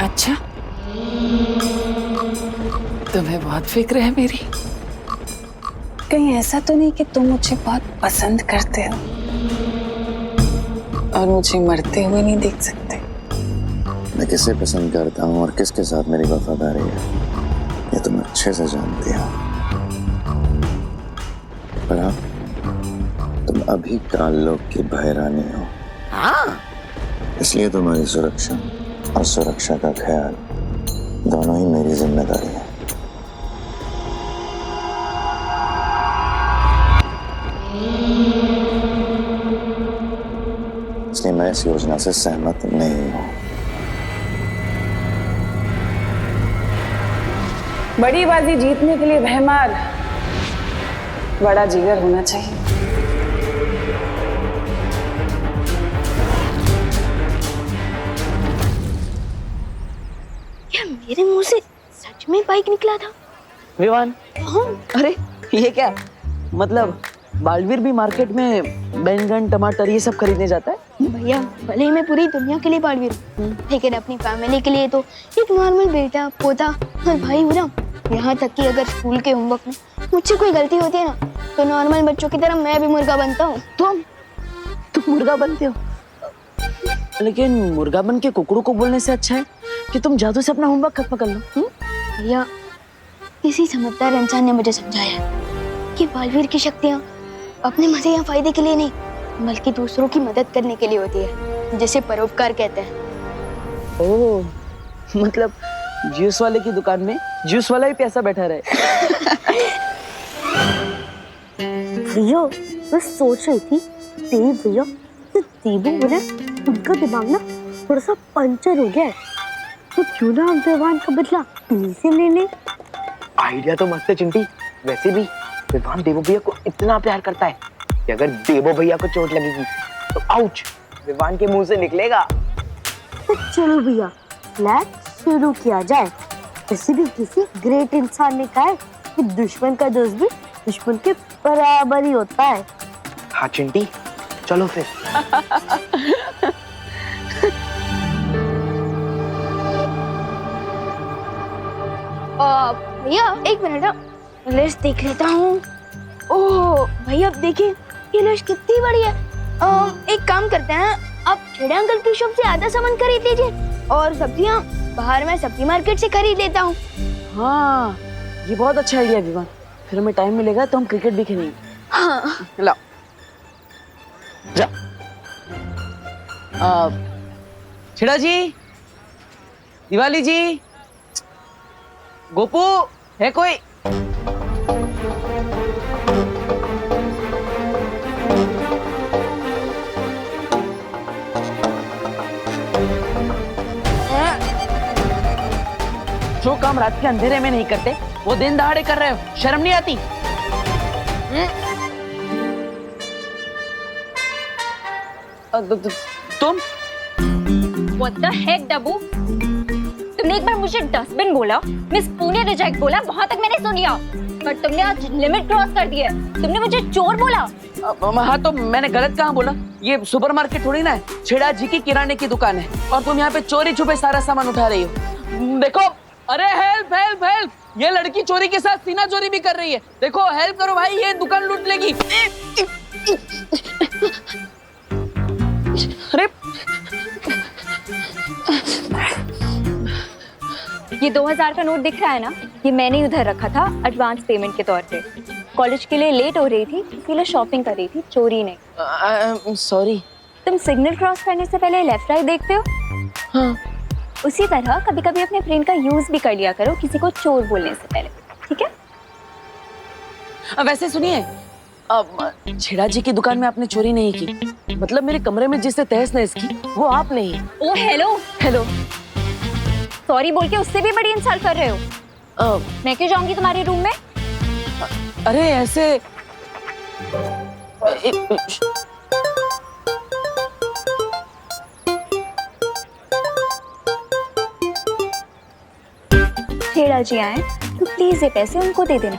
अच्छा, तुम्हें बहुत फिक्र है मेरी। कहीं ऐसा तो नहीं कि तुम मुझे बहुत पसंद करते हो और मुझे मरते हुए नहीं देख सकते? मैं किसे पसंद करता हूँ और किसके साथ मेरी वफादारी है, ये तुम अच्छे से जानती हो। पर हाँ, तुम अभी काल लोक की भयरानी हो। हाँ, इसलिए तुम्हारी सुरक्षा और सुरक्षा का ख्याल दोनों ही मेरी जिम्मेदारी है। इसलिए मैं इस योजना से सहमत नहीं हूं। बड़ी बाजी जीतने के लिए भयमार बड़ा जिगर होना चाहिए। क्या मेरे मुंह से सच में बाइक निकला था? विवान, अरे ये क्या मतलब, बालवीर भी मार्केट में बैंगन टमाटर ये सब खरीदने जाता है? भैया, भले ही मैं पूरी दुनिया के लिए बालवीर हूँ, लेकिन अपनी फैमिली के लिए तो एक नॉर्मल बेटा, पोता और भाई हूँ ना। यहाँ तक कि अगर स्कूल के होमवर्क में मुझसे कोई गलती होती है ना, तो नॉर्मल बच्चों की तरह मैं भी मुर्गा बनता हूँ। तुम मुर्गा बनते हो? लेकिन मुर्गा बन के कुकड़ों को बोलने से अच्छा है कि तुम जादू से अपना होमवर्क खत्म कर लो। भैया, किसी समझदार इंसान ने मुझे समझाया कि बालवीर की शक्तियाँ अपने मजे या फायदे के लिए नहीं, बल्कि दूसरों की मदद करने के लिए होती है, जिसे परोपकार कहते हैं। ओह, मतलब जूस वाले की दुकान में जूस वाला ही प्यासा बैठा रहे। भैया, मैं सोच रही थी देव भैया तो देवू बोले उनका दिमाग ना थोड़ा सा पंचर हो गया है, तो क्यों ना हम विवान का बदला पीली से ले ले। आइडिया तो मस्त है चिंटी। वैसे भी विवान देवो भैया को इतना प्यार करता है कि अगर देवो भैया को चोट लगेगी तो आउच विवान के मुंह से निकलेगा। तो चलो भैया, प्लान शुरू किया जाए। वैसे भी किसी ग्रेट इंसान ने कहा है कि दुश्मन का दोस्त भी दुश्मन के बराबर ही होता है। हाँ चिंटी, चलो फिर। भैया एक मिनट, लिस्ट देख लेता हूँ। ओह भैया, अब देखिए ये लिस्ट कितनी बड़ी है। एक काम करते हैं, आप छेड़े अंकल की शॉप से आधा सामान खरीद लीजिए और सब्जियाँ बाहर मैं सब्जी मार्केट से खरीद लेता हूँ। हाँ, ये बहुत अच्छा आइडिया विवान। फिर हमें टाइम मिलेगा तो हम क्रिकेट भी खेलेंगे। लाओ जा। छिड़ा जी, दिवाली जी, गोपू है कोई? जो काम रात के अंधेरे में नहीं करते वो दिन दहाड़े कर रहे हो, शर्म नहीं आती? तुम What the heck, डब्बू? तुमने एक बार मुझे डस्टबिन बोला, मिस पुणे रिजेक्ट बोला, वहां तक मैंने सुन लिया, पर तुमने आज लिमिट क्रॉस कर दी है। तुमने मुझे चोर बोला। हाँ तो मैंने गलत कहाँ बोला? ये सुपरमार्केट थोड़ी ना है, छेड़ा जी की किराने की दुकान है और तुम यहाँ पे चोरी छुपे सारा सामान उठा रही हो। देखो, अरे हेल्प हेल्प हेल्प, ये लड़की चोरी के साथ सीना चोरी भी कर रही है। देखो हेल्प करो भाई, ये दुकान लूट लेगी। अरे ये 2000 का नोट दिख रहा है ना, ये मैंने उधर रखा था एडवांस पेमेंट के तौर पे। कॉलेज के लिए लेट हो रही थी, इसीलिए शॉपिंग कर रही थी, चोरी नहीं। सॉरी। तुम सिग्नल क्रॉस करने से पहले लेफ्ट राइट देखते हो? हाँ। उसी तरह कभी कभी अपने ब्रेन का यूज भी कर लिया करो किसी को चोर बोलने से पहले, ठीक है? वैसे सुनिए, छेड़ा जी की दुकान में आपने चोरी नहीं की, मतलब मेरे कमरे में जिससे तहस नहस की वो आपने ही। ओ हेलो हेलो, सॉरी बोल के उससे भी बड़ी इंसल्ट कर रहे हो। मैं क्यों जाऊंगी तुम्हारे रूम में? अरे ऐसे छेड़ा जी आए तो प्लीज ये पैसे उनको दे देना,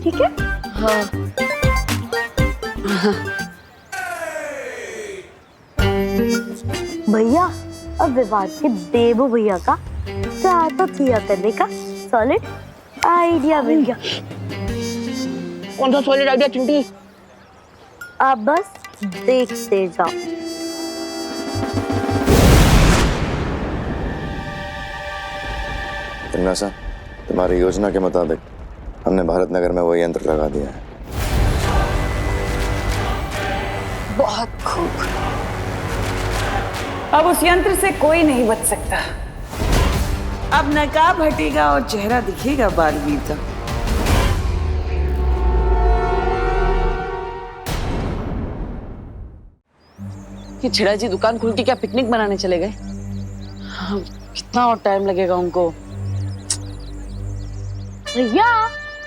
ठीक है? हाँ। भैया, अब विवाद के देवो भैया का चाह तो किया करने का सॉलिड आइडिया मिल गया। कौन सा सॉलिड आइडिया चिंटी? आप बस देखते जाओ। तमन्ना, तुम्हारी योजना के मुताबिक हमने भारत नगर में वो यंत्र लगा दिया है। बहुत खूब। अब उस यंत्र से कोई नहीं बच सकता। अब नकाब हटेगा और चेहरा दिखेगा बालवीर का। कि छेड़ा जी दुकान खोल के क्या पिकनिक मनाने चले गए? कितना और टाइम लगेगा उनको? भैया,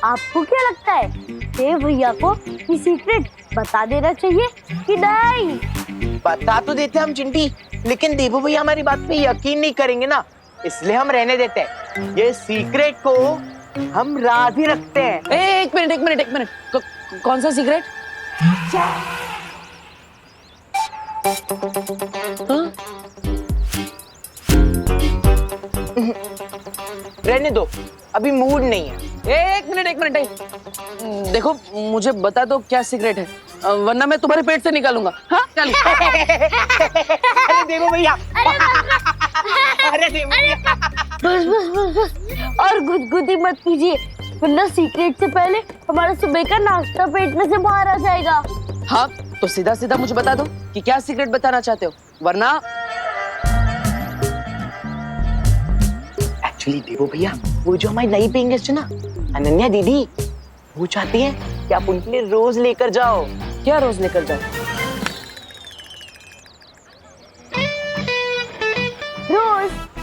आपको क्या लगता है देव भैया को ये सीक्रेट बता देना चाहिए कि नहीं? बता तो देते हम चिंटी, लेकिन देवो भैया हमारी बात पे यकीन नहीं करेंगे ना, इसलिए हम रहने देते हैं। ये सीक्रेट को हम राज ही रखते हैं। एक मिनट, कौन सा सीक्रेट? रहने दो, अभी मूड नहीं है। एक मिनट, देखो मुझे बता दो क्या सीक्रेट है, वरना मैं तुम्हारे पेट से निकालूंगा। हाँ चल। अरे देवो भैया, अरे देवो भैया, बस और गुदगुदी मत कीजिए, वरना सीक्रेट से पहले हमारा सुबह का नाश्ता पेट में से बाहर आ जाएगा। हाँ तो सीधा सीधा मुझे बता दो कि क्या सीक्रेट बताना चाहते हो, वरना। एक्चुअली देवो भैया, वो जो हमारी नई पेइंग गेस्ट है ना, अनन्या दीदी, वो चाहती है कि आप उनके लिए रोज लेकर जाओ। क्या रोज लेकर जाओ?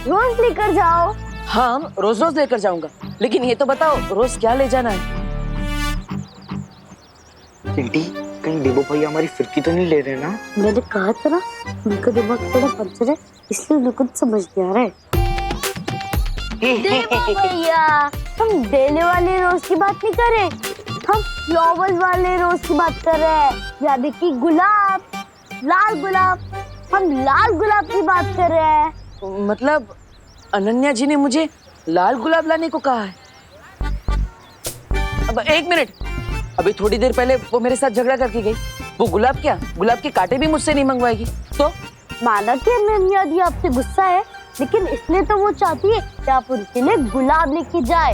रोज लेकर जाओ। हाँ रोज लेकर जाऊंगा, लेकिन ये तो बताओ रोज क्या ले जाना है? चिंटी, कहीं देवो भैया हमारी फिरकी तो नहीं ले रहे ना? मैंने कहा था ना, उनका दिमाग थोड़ा पंचर है, इसलिए उन्हें कुछ समझ नहीं आ रहा है। देवो भैया, हम डेले वाले रोज की बात नहीं कर रहे, हम फ्लावर्स वाले रोज की बात कर रहे हैं, यानी कि गुलाब, लाल गुलाब। हम लाल गुलाब की बात कर रहे हैं। मतलब अनन्या जी ने मुझे लाल गुलाब लाने को कहा है? अब एक मिनट, अभी थोड़ी देर पहले वो मेरे साथ झगड़ा करके गई, वो गुलाब क्या, गुलाब के कांटे भी मुझसे नहीं मंगवाएगी। तो माना कि अनन्या दी आपसे गुस्सा है, लेकिन इसलिए तो वो चाहती है कि आप उनके लिए गुलाब लेके जाए,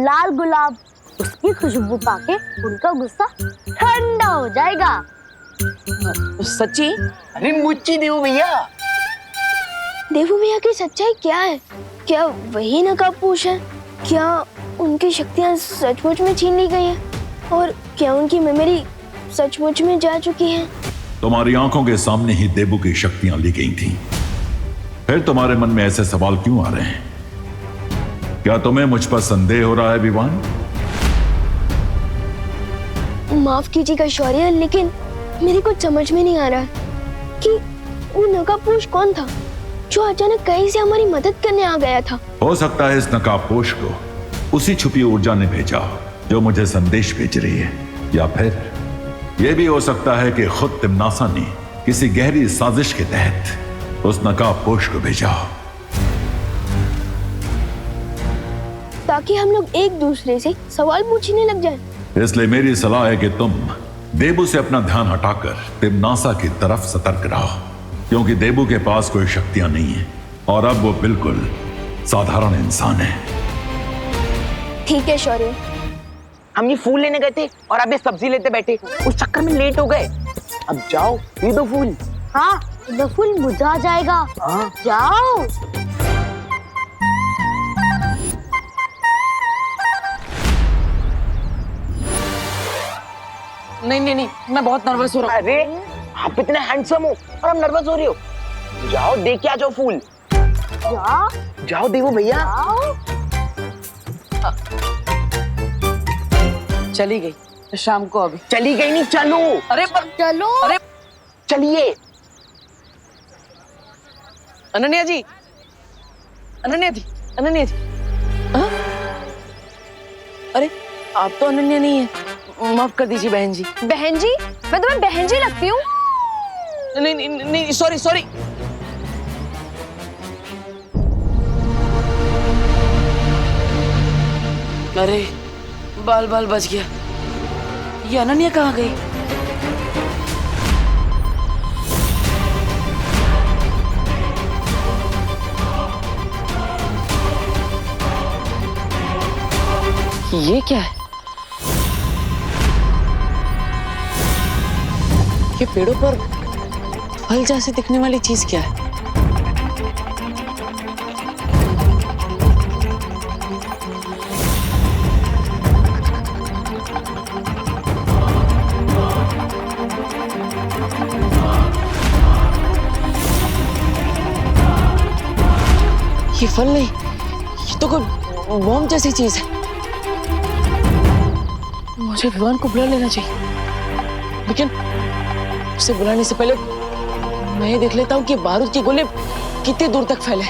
लाल गुलाब। उस की खुशबू पाके उनका गुस्सा ठंडा हो जाएगा। सच्ची? अरे मुच्ची देवो भैया। देवू भैया की सच्चाई क्या है? क्या वही नकाबपोश है? क्या उनकी शक्तियाँ सचमुच में छीन ली गई हैं? और क्या उनकी मेमोरी सचमुच में जा चुकी है? तुम्हारी आंखों के सामने ही देबू की शक्तियां ली गई थीं। फिर तुम्हारे मन में ऐसे सवाल क्यों आ रहे हैं? क्या तुम्हें मुझ पर संदेह हो रहा है विवान? माफ कीजिएगा शौर्य, लेकिन मेरे को समझ में नहीं आ रहा कि वो नकाबपोश कौन था जो अचानक कहीं से हमारी मदद करने आ गया था। हो सकता है इस नकाबपोश को उसी छुपी ऊर्जा ने भेजा जो मुझे संदेश भेज रही है, या फिर यह भी हो सकता है कि खुद तिमनासा ने किसी गहरी साजिश के तहत उस नकाबपोश को भेजा, ताकि हम लोग एक दूसरे से सवाल पूछने लग जाएं। इसलिए मेरी सलाह है कि तुम देबू से अपना ध्यान हटाकर तिमनासा की तरफ सतर्क रहो, क्योंकि देबू के पास कोई शक्तियां नहीं है और अब वो बिल्कुल साधारण इंसान है। ठीक है शौर्य। हम ये फूल लेने गए थे और अब ये सब्जी लेते बैठे, उस चक्कर में लेट हो गए। अब जाओ ये दो फूल। हाँ, ये फूल मुझा जाएगा। हाँ। जाओ। नहीं नहीं नहीं, मैं बहुत नर्वस हो रहा हूँ। अरे आप इतने हैंडसम हो और हम नर्वस हो रहे हो। जाओ देख के आ जाओ फूल। जाओ। जाओ देवो भैया। जाओ। चली गई शाम को। अभी चली गई नहीं, चलो। अरे पर चलो। अरे चलिए। अनन्या जी, अनन्या जी, अनन्या जी। हाँ? अरे आप तो अनन्या नहीं है, माफ कर दीजिए बहन जी। बहन जी? मैं तुम्हें बहन जी लगती हूँ? नहीं नहीं नहीं, सॉरी सॉरी। अरे बाल बाल बच गया। ये अनन्या कहाँ गई? ये क्या है? ये पेड़ों पर फल जैसे दिखने वाली चीज क्या है? ये फल नहीं, ये तो कोई बॉम्ब जैसी चीज है। मुझे विवान को बुला लेना चाहिए, लेकिन उसे बुलाने से पहले मैं ये देख लेता हूँ कि बारूद के गोले कितने दूर तक फैले।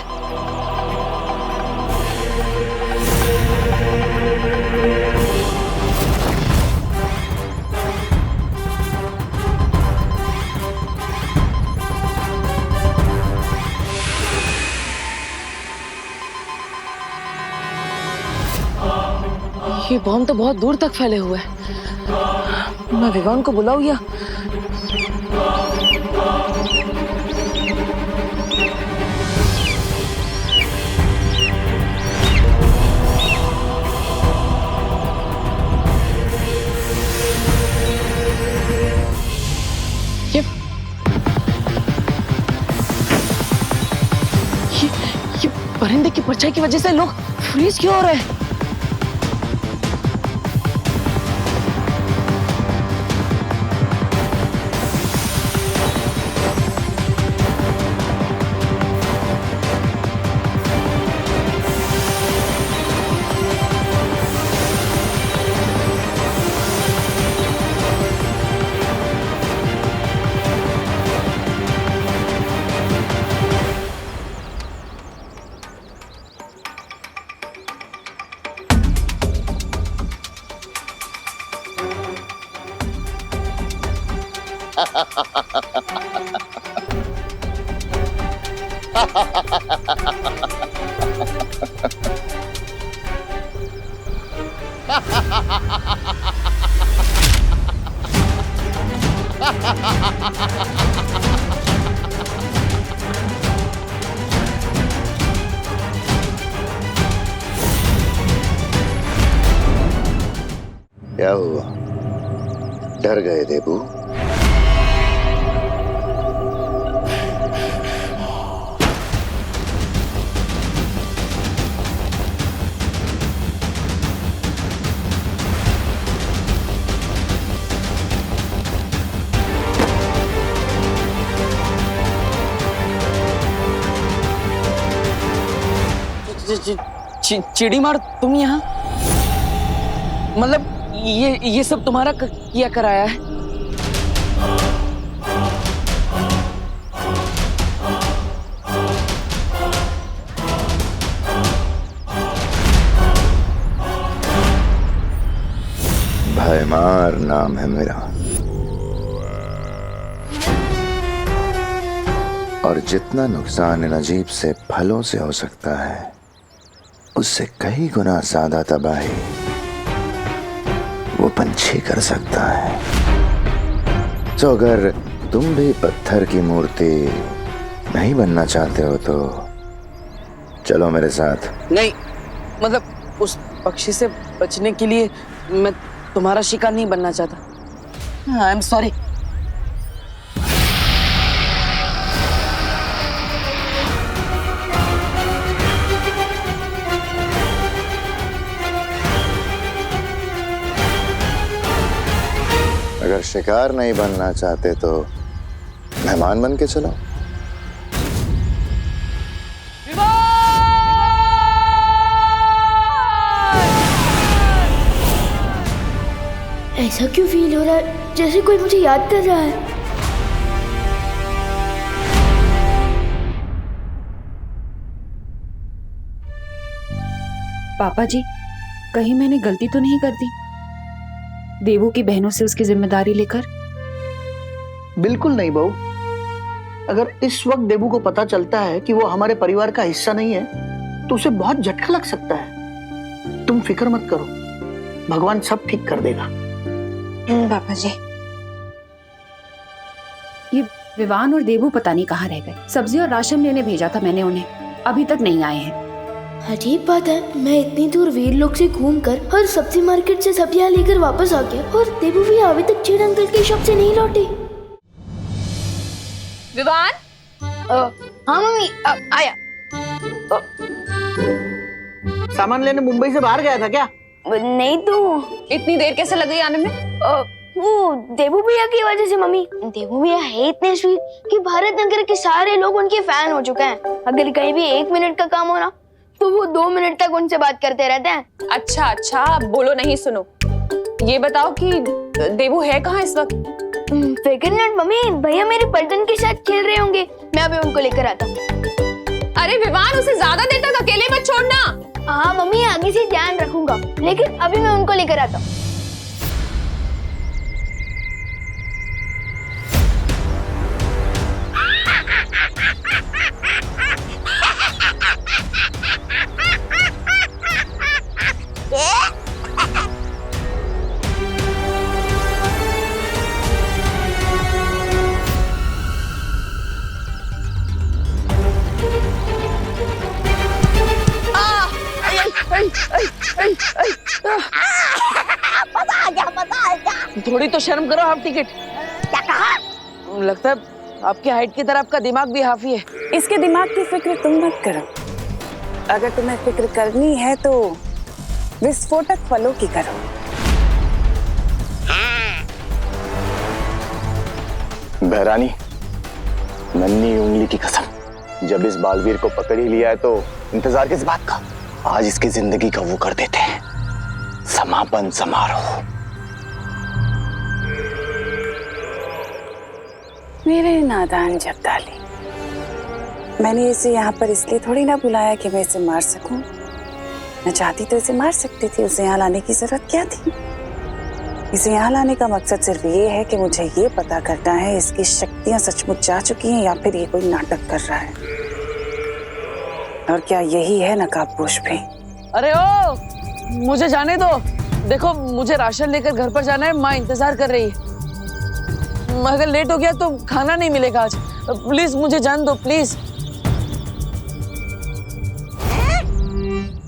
ये बॉम्ब तो बहुत दूर तक फैले हुए हैं। मैं विवान को बुलाऊं या ये परिंदे की परछाई की वजह से लोग फ्रीज क्यों हो रहे हैं? क्या हुआ, डर गए देबू? चिड़ी मार, तुम यहाँ? मतलब ये सब तुम्हारा किया कराया है? भयमार नाम है मेरा, और जितना नुकसान इन अजीब से फलों से हो सकता है उससे कई गुना ज्यादा तबाही वो पंछी कर सकता है। तो अगर तुम भी पत्थर की मूर्ति नहीं बनना चाहते हो तो चलो मेरे साथ। नहीं, मतलब उस पक्षी से बचने के लिए मैं तुम्हारा शिकार नहीं बनना चाहता। I am sorry. अगर शिकार नहीं बनना चाहते तो मेहमान बन के चलो। ऐसा क्यों फील हो रहा है जैसे कोई मुझे याद कर रहा है? पापा जी, कहीं मैंने गलती तो नहीं कर दी देवू की बहनों से उसकी जिम्मेदारी लेकर? बिल्कुल नहीं बहू। अगर इस वक्त देबू को पता चलता है कि वो हमारे परिवार का हिस्सा नहीं है तो उसे बहुत झटका लग सकता है। तुम फिक्र मत करो, भगवान सब ठीक कर देगा। पापा जी, ये विवान और देवू पता नहीं कहाँ रह गए। सब्जी और राशन लेने भेजा था मैंने उन्हें, अभी तक नहीं आए हैं। अजीब बात है, मैं इतनी दूर वीरलोक से घूमकर और सब्जी मार्केट से सब्जियां लेकर वापस आ गया और देबू भी अभी तक चीड़ अंकल के शॉप से नहीं लौटे। विवान? हाँ मम्मी, आया। सामान लेने मुंबई से बाहर गया था क्या? नहीं तो इतनी देर कैसे लग गई आने में? वो देबू भैया की वजह से मम्मी। देबू भैया है इतने स्वीट कि भारत नगर के सारे लोग उनके फैन हो चुके हैं। अगर कहीं भी 1 मिनट का काम हो ना तो वो 2 मिनट तक उनसे बात करते रहते हैं। अच्छा अच्छा, बोलो नहीं सुनो। ये बताओ कि देवू है कहाँ इस वक्त? फिक्र नट मम्मी, भैया मेरे पलटन के साथ खेल रहे होंगे, मैं अभी उनको लेकर आता हूँ। अरे विवान, उसे ज्यादा देर तक अकेले मत छोड़ना। हाँ मम्मी, आगे से ध्यान रखूंगा, लेकिन अभी मैं उनको लेकर आता हूँ। थोड़ी तो शर्म करो हाफ टिकट। क्या कहा? लगता है आपकी हाइट की तरह आपका दिमाग भी हाफी है। इसके दिमाग की फिक्र तुम मत करो। अगर तुम्हें फिक्र करनी है तो विस्फोटक फलों की करो। बहरानी, नन्ही उंगली की कसम, जब इस बालवीर को पकड़ ही लिया है तो इंतजार किस बात का? आज इसकी जिंदगी का वो कर देते हैं, समापन समारोह। मेरे नादान जब्दाली, मैंने इसे यहाँ पर इसलिए थोड़ी ना बुलाया कि मैं इसे मार सकूं। मैं चाहती तो इसे मार सकती थी, उसे यहाँ लाने की जरूरत क्या थी? इसे यहाँ लाने का मकसद सिर्फ ये है कि मुझे ये पता करना है इसकी शक्तियां सचमुच जा चुकी हैं या फिर ये कोई नाटक कर रहा है। और क्या यही है नकाबपोश भी? अरे ओ, मुझे जाने दो। देखो, मुझे राशन लेकर घर पर जाना है, माँ इंतजार कर रही है। अगर लेट हो गया तो खाना नहीं मिलेगा आज। प्लीज मुझे जान दो, प्लीज।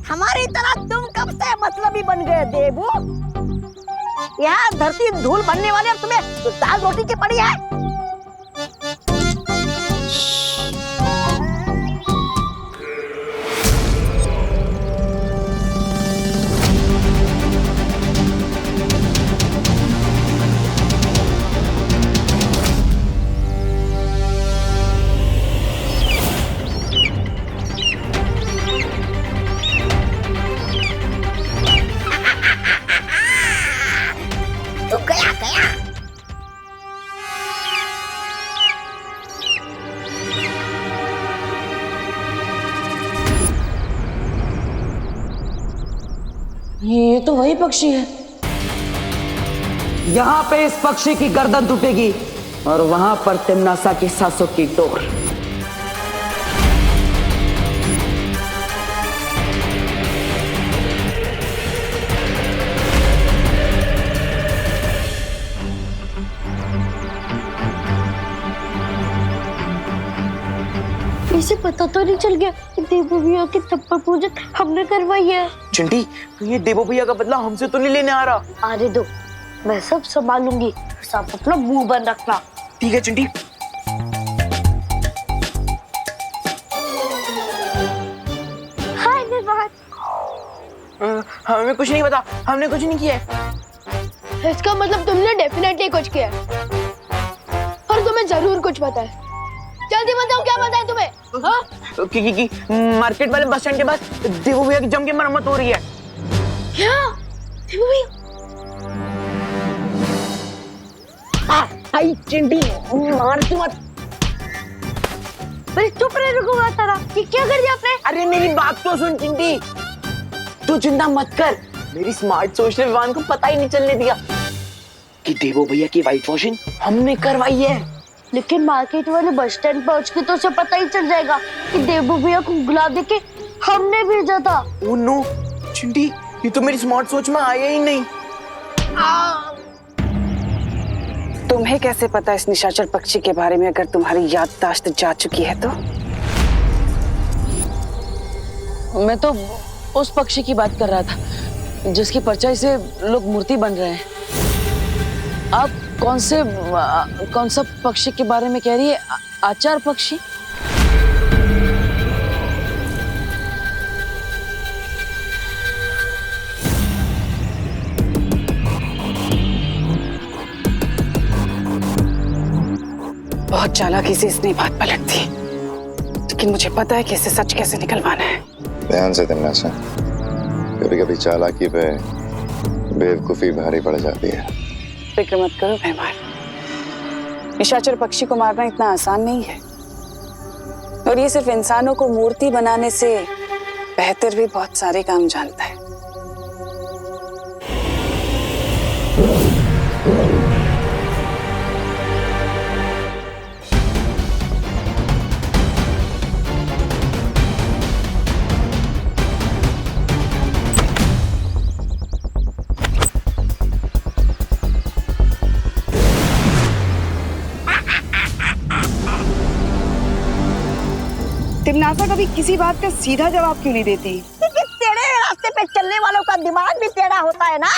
हमारी तरह तुम कब से मतलबी बन गए देबू? यहाँ धरती धूल बनने वाली और तुम्हें दाल रोटी की पड़ी है। तू गया गया। ये तो वही पक्षी है। यहाँ पे इस पक्षी की गर्दन टूटेगी और वहां पर तिमनासा की सांसों की डोर। इसे पता तो नहीं चल गया कि देवू भैया की थप्पड़ पूजा हमने करवाई है। चिंटी, तो ये देवो भैया का बदला हमसे तो नहीं लेने आ रहा। आने दो, मैं सब संभालूंगी। सब अपना मुंह बंद रखना। ठीक है चिंटी। हाय निर्वाण। हमें कुछ नहीं पता, हमने कुछ नहीं किया है। इसका मतलब तुमने डेफिनेटली कुछ किया है और तुम्हें जरूर कुछ पता है। जल्दी बताओ क्या पता है तुम्हें? हाँ? कि मार्केट वाले बस स्टैंड के पास देवो भैया की जम की मरम्मत हो रही है। क्या? देवू भैया? आई चिंटी, मार मत। अरे चुप रहे, रुको तारा। ये क्या कर दिया आपने? अरे मेरी बात तो सुन चिंटी, तू चिंता मत कर। मेरी स्मार्ट सोच ने विवान को पता ही नहीं चलने दिया कि देवो भैया की व्हाइट वॉशिंग हमने करवाई है। लेकिन मार्केट वाले बस स्टैंड पहुंच के तो उसे पता ही चल जाएगा कि देवू भैया को गुलाब देके हमने भेजा था। ओह नो चिंटी, ये तो मेरी स्मार्ट सोच में आया ही नहीं। तुम्हें कैसे पता इस निशाचर पक्षी के बारे में, अगर तुम्हारी याददाश्त जा चुकी है तो? मैं तो उस पक्षी की बात कर रहा था जिसकी परछाई से लोग मूर्ति बन रहे हैं। आप कौन सा पक्षी के बारे में कह रही है? आचार पक्षी? बहुत चालाकी से इसने बात पलट दी, लेकिन मुझे पता है कि इसे सच कैसे निकलवाना है। ध्यान से तिमनासा, कभी कभी चालाकी पे बेवकूफी भारी पड़ जाती है। फिक्र मत करो मेहमान, निशाचर पक्षी को मारना इतना आसान नहीं है, और ये सिर्फ इंसानों को मूर्ति बनाने से बेहतर भी बहुत सारे काम जानता है। तिमनासा कभी किसी बात का सीधा जवाब क्यों नहीं देती? क्योंकि टेढ़े रास्ते पे चलने वालों का दिमाग भी टेढ़ा होता है ना।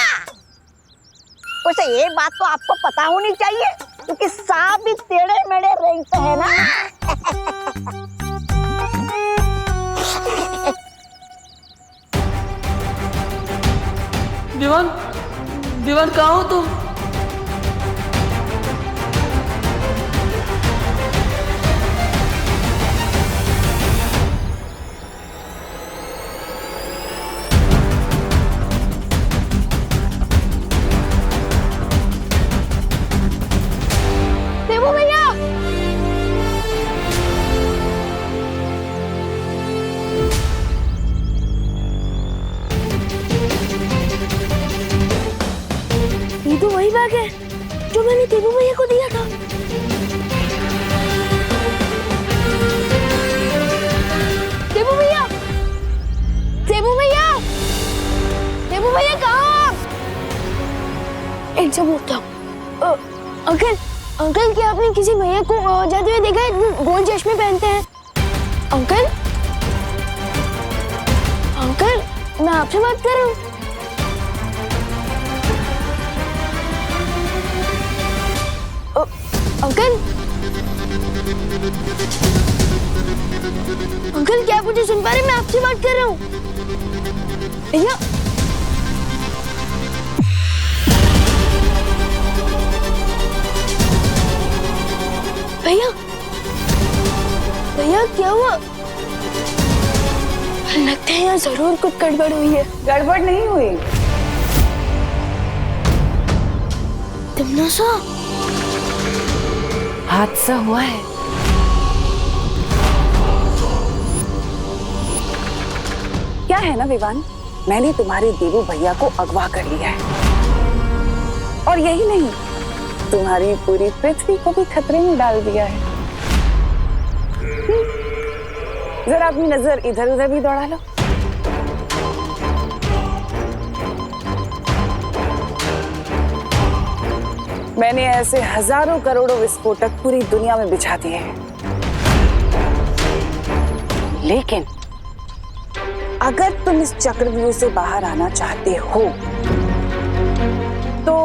वैसे ये बात तो आपको पता होनी चाहिए, क्योंकि सांप भी टेढ़े मेढ़े रेंगते हैं ना। दीवान, दीवान कहाँ हो तुम? देवू भैया! ये तो वही बैग है जो मैंने देवू भैया को दिया था। देवू भैया! देवू भैया! देवू भैया कहाँ? इनसे बोलता हूँ। अंकल, अंकल क्या आपने किसी भैया को जाते हुए देखा है? गोल चश्मे पहनते हैं। अंकल, अंकल मैं आपसे बात कर रहा हूँ। अंकल, अंकल क्या आप मुझे सुन पा रहे हैं? मैं आपसे बात कर रहा हूँ। भैया, भैया, भैया क्या हुआ? लगता है यहाँ जरूर कुछ गड़बड़ हुई है। गड़बड़ नहीं हुई। तमन्नासा, हादसा हुआ है। क्या है ना विवान, मैंने तुम्हारे देवू भैया को अगवा कर लिया है, और यही नहीं, तुम्हारी पूरी पृथ्वी को भी खतरे में डाल दिया है। जरा अपनी नजर इधर उधर भी दौड़ा लो। मैंने ऐसे हजारों करोड़ों विस्फोटक पूरी दुनिया में बिछा दिए हैं, लेकिन अगर तुम इस चक्रव्यूह से बाहर आना चाहते हो तो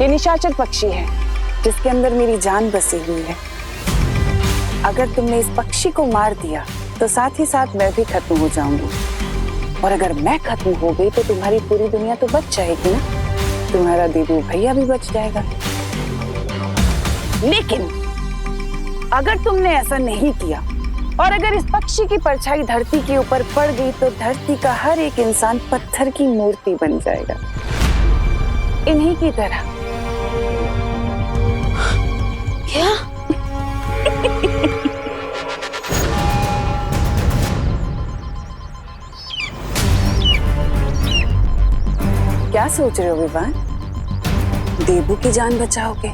ये निशाचर पक्षी है जिसके अंदर मेरी जान बसी हुई है। अगर तुमने इस पक्षी को मार दिया तो साथ ही साथ मैं भी खत्म हो जाऊंगी, और अगर मैं खत्म हो गई तो तुम्हारी पूरी दुनिया तो बच जाएगी ना, तुम्हारा देवू भैया भी बच जाएगा। लेकिन अगर तुमने ऐसा नहीं किया और अगर इस पक्षी की परछाई धरती के ऊपर पड़ गई तो धरती का हर एक इंसान पत्थर की मूर्ति बन जाएगा, इन्हीं की तरह। क्या? क्या सोच रहे हो विवान? देवू की जान बचाओगे,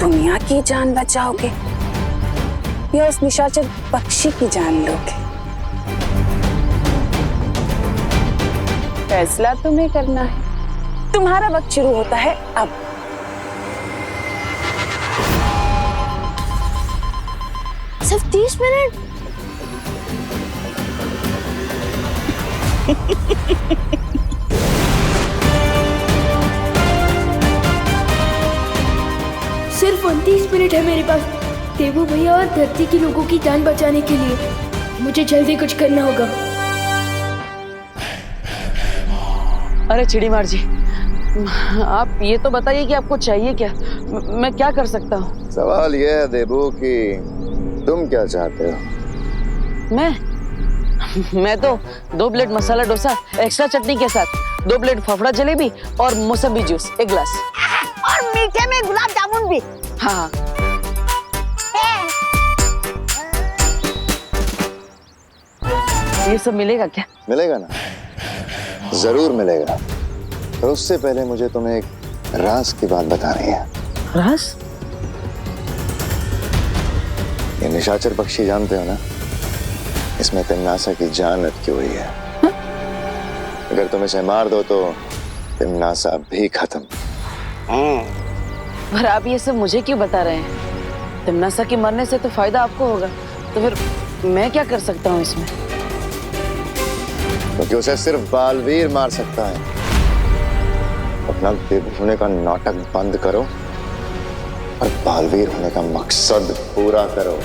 दुनिया की जान बचाओगे, या उस निशाचर पक्षी की जान लोगे? फैसला तुम्हें करना है। तुम्हारा वक्त शुरू होता है अब। सिर्फ 30 मिनट? सिर्फ 29 मिनट है मेरे पास देवू भैया और धरती के लोगों की जान बचाने के लिए। मुझे जल्दी कुछ करना होगा। अरे चिड़ीमार जी, आप ये तो बताइए कि आपको चाहिए क्या? मैं क्या कर सकता हूँ? सवाल यह है देबू कि तुम क्या चाहते हो? मैं तो 2 प्लेट मसाला डोसा एक्स्ट्रा चटनी के साथ, 2 प्लेट फाफड़ा जलेबी और मौसम्बी जूस 1 गिलास, और मीठे में गुलाब जामुन भी। हाँ। ये सब मिलेगा क्या? मिलेगा ना, जरूर मिलेगा। तो उससे पहले मुझे तुम्हें एक राज की बात बतानी है। राज? ये निशाचर पक्षी जानते हो ना, इसमें तिमनासा की जान अटकी हुई है। अगर तुम इसे मार दो तो तिमनासा भी खत्म। पर आप ये सब मुझे क्यों बता रहे हैं? तिमनासा के मरने से तो फायदा आपको होगा, तो फिर मैं क्या कर सकता हूँ इसमें? क्योंकि उसे सिर्फ बालवीर मार सकता है। अपना देव होने का नाटक बंद करो और बालवीर होने का मकसद पूरा करो।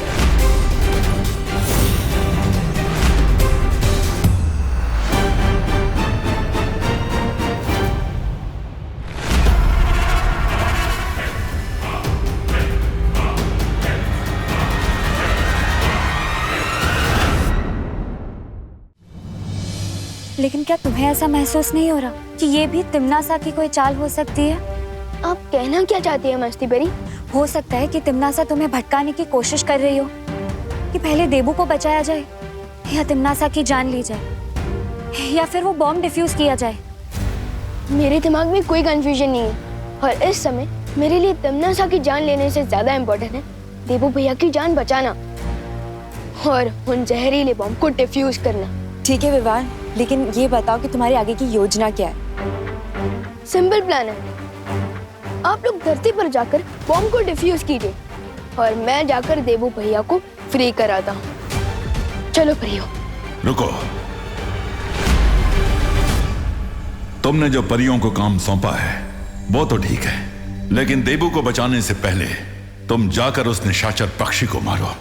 लेकिन क्या तुम्हें ऐसा महसूस नहीं हो रहा कि ये भी तिमनासा की कोई चाल हो सकती है? आप कहना क्या चाहती है मस्ती परी? हो सकता है कि तिमनासा तुम्हें भटकाने की कोशिश कर रही हो कि पहले देबू को बचाया जाए, या तिमनासा की जान ली जाए, या फिर वो बॉम्ब डिफ्यूज किया जाए। मेरे दिमाग में कोई कंफ्यूजन नहीं है, और इस समय मेरे लिए तिमनासा की जान लेने से ज्यादा इम्पोर्टेंट है देबू भैया की जान बचाना और उन जहरीले बॉम्ब को डिफ्यूज करना। ठीक है विवान, लेकिन ये बताओ कि तुम्हारी आगे की योजना क्या है? सिंपल प्लान है। आप लोग धरती पर जाकर बॉम्ब को डिफ्यूज कीजिए और मैं जाकर देबू भैया को फ्री कराता हूँ। चलो परियों। रुको, तुमने जो परियों को काम सौंपा है वो तो ठीक है, लेकिन देबू को बचाने से पहले तुम जाकर उस निशाचर पक्षी को मारो।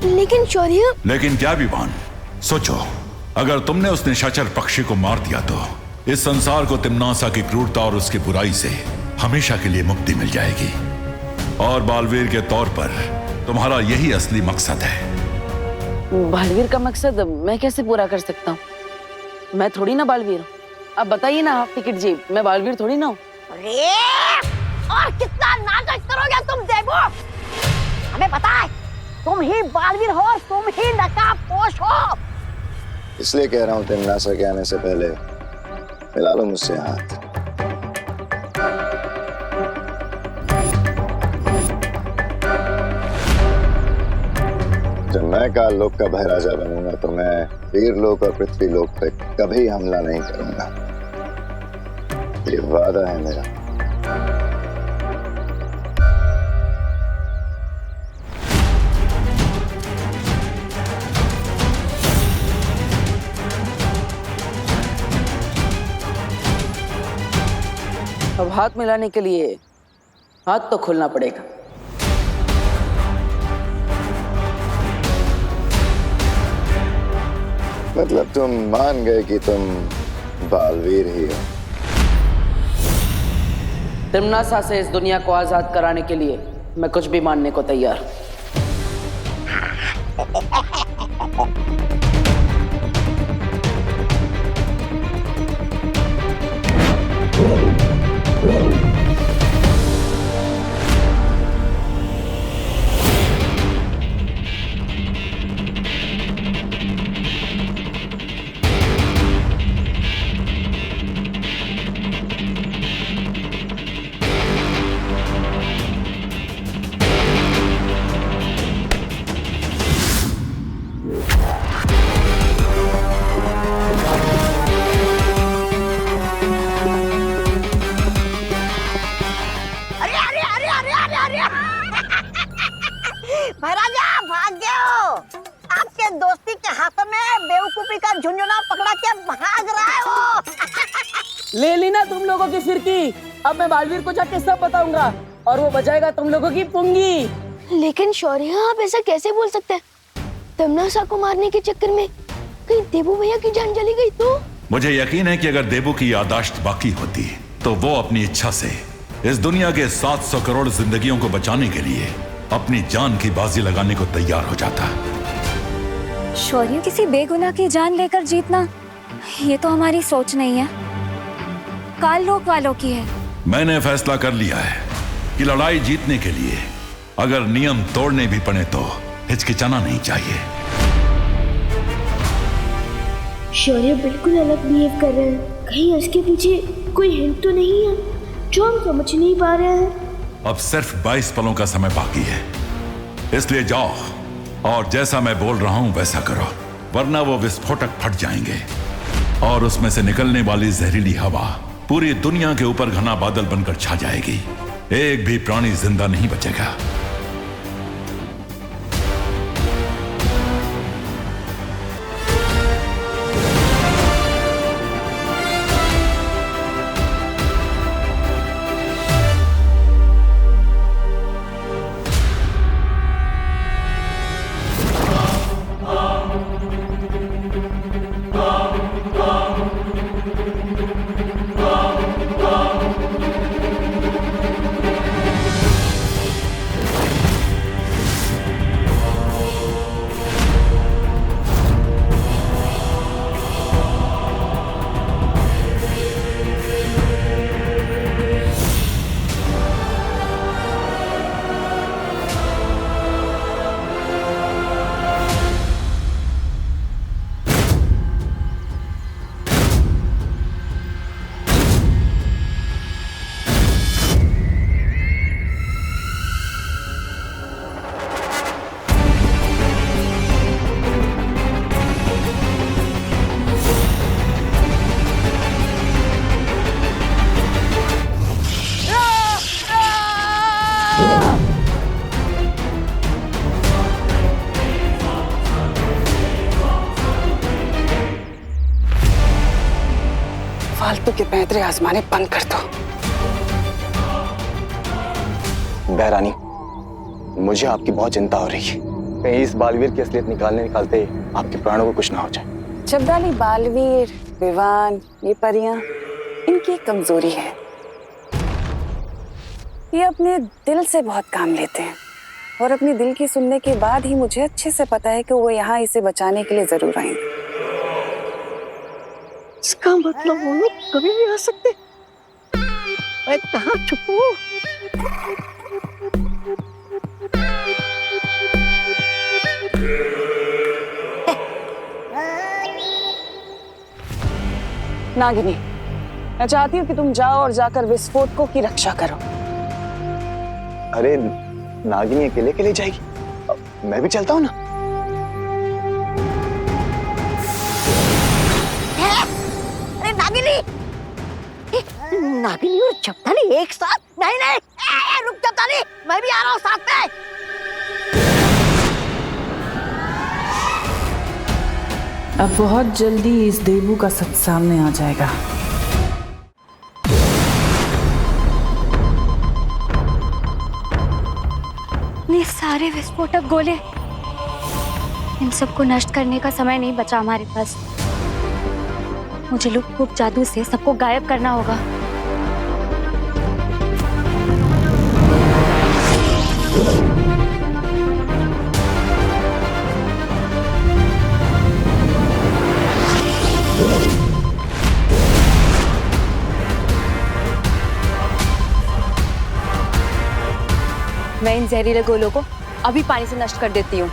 लेकिन शौर्य। लेकिन क्या विवान? सोचो, अगर तुमने उस निशाचर पक्षी को मार दिया तो इस संसार को तिम्नासा की क्रूरता और उसकी बुराई से हमेशा के लिए मुक्ति मिल जाएगी। और बालवीर के तौर पर तुम्हारा यही असली मकसद है। बालवीर का मकसद मैं कैसे पूरा कर सकता हूँ? मैं थोड़ी ना बालवीर हूँ। अब बताइए ना हाफ टिकट जी, मैं बालवीर थोड़ी ना हूँ। अरे और कितना नाटक करोगे तुम देबू? हमें पता है तुम ही बालवीर हो और तुम ही नकाबपोश हो। इसलिए कह रहा हूँ तिम्नासा के आने से पहले मिला लो मुझसे हाथ। जब मैं काल लोक का भैराजा बनूंगा तो मैं वीर लोक और पृथ्वी लोक पे कभी हमला नहीं करूंगा। ये वादा है मेरा। अब हाथ मिलाने के लिए हाथ तो खोलना पड़ेगा। मतलब तुम मान गए कि तुम बालवीर ही हो? तिम्नासा से इस दुनिया को आजाद कराने के लिए मैं कुछ भी मानने को तैयार हूं। भैराजा भाग गए हो। आपके दोस्ती के हाथों में बेवकूफी का झुंझुना पकड़ा के भाग रहा है वो। ले ली ना तुम लोगों की फिरकी। अब मैं बालवीर को जाके सब बताऊंगा और वो बजाएगा तुम लोगों की पुंगी। लेकिन शौर्य, आप ऐसा कैसे बोल सकते हैं? तिम्नासा को मारने के चक्कर में कहीं देबू भैया की जान चली गई तो? मुझे यकीन है कि अगर देबू की याददाश्त बाकी होती तो वो अपनी इच्छा से इस दुनिया के 700 करोड़ जिंदगियों को बचाने के लिए अपनी जान की बाजी लगाने को तैयार हो जाता। शौर्य, किसी बेगुनाह की जान लेकर जीतना ये तो हमारी सोच नहीं है, काल लोक वालों की है। मैंने फैसला कर लिया है कि लड़ाई जीतने के लिए अगर नियम तोड़ने भी पड़े तो हिचकिचाना नहीं चाहिए। शौर्य बिल्कुल अलग बिहेव कर रहे हैं। कहीं उसके पीछे कोई हिंट तो नहीं है जो हम समझ नहीं पा रहे हैं? अब सिर्फ 22 पलों का समय बाकी है, इसलिए जाओ और जैसा मैं बोल रहा हूं वैसा करो, वरना वो विस्फोटक फट जाएंगे और उसमें से निकलने वाली जहरीली हवा पूरी दुनिया के ऊपर घना बादल बनकर छा जाएगी। एक भी प्राणी जिंदा नहीं बचेगा। के पैंतरे आजमाने बंद कर दो। बहरानी, मुझे आपकी बहुत चिंता हो रही है। कहीं इस बालवीर की असलियत निकालते आपके प्राणों को कुछ ना हो जाए। शब्दाली, बालवीर, विवान, ये परियां, इनकी एक कमजोरी है, ये अपने दिल से बहुत काम लेते हैं और अपनी दिल की सुनने के बाद ही मुझे अच्छे से पता है कि वो यहाँ इसे बचाने के लिए जरूर आएंगे। इसका मतलब वो लोग कभी भी आ सकते। मैं कहाँ छुपू? नागिनी, मैं चाहती हूँ कि तुम जाओ और जाकर विस्फोटकों की रक्षा करो। अरे नागिनी अकेले के लिए जाएगी, मैं भी चलता हूँ ना। अरे नागिनी, नागिनी और चपताली एक साथ? नहीं नहीं, रुक चपताली, मैं भी आ रहा हूँ साथ में। अब बहुत जल्दी इस देवू का सच सामने आ जाएगा। ये सारे विस्फोटक गोले, इन सबको नष्ट करने का समय नहीं बचा हमारे पास। मुझे लुक गुप जादू से सबको गायब करना होगा। मैं इन जहरीले गोलों को अभी पानी से नष्ट कर देती हूँ।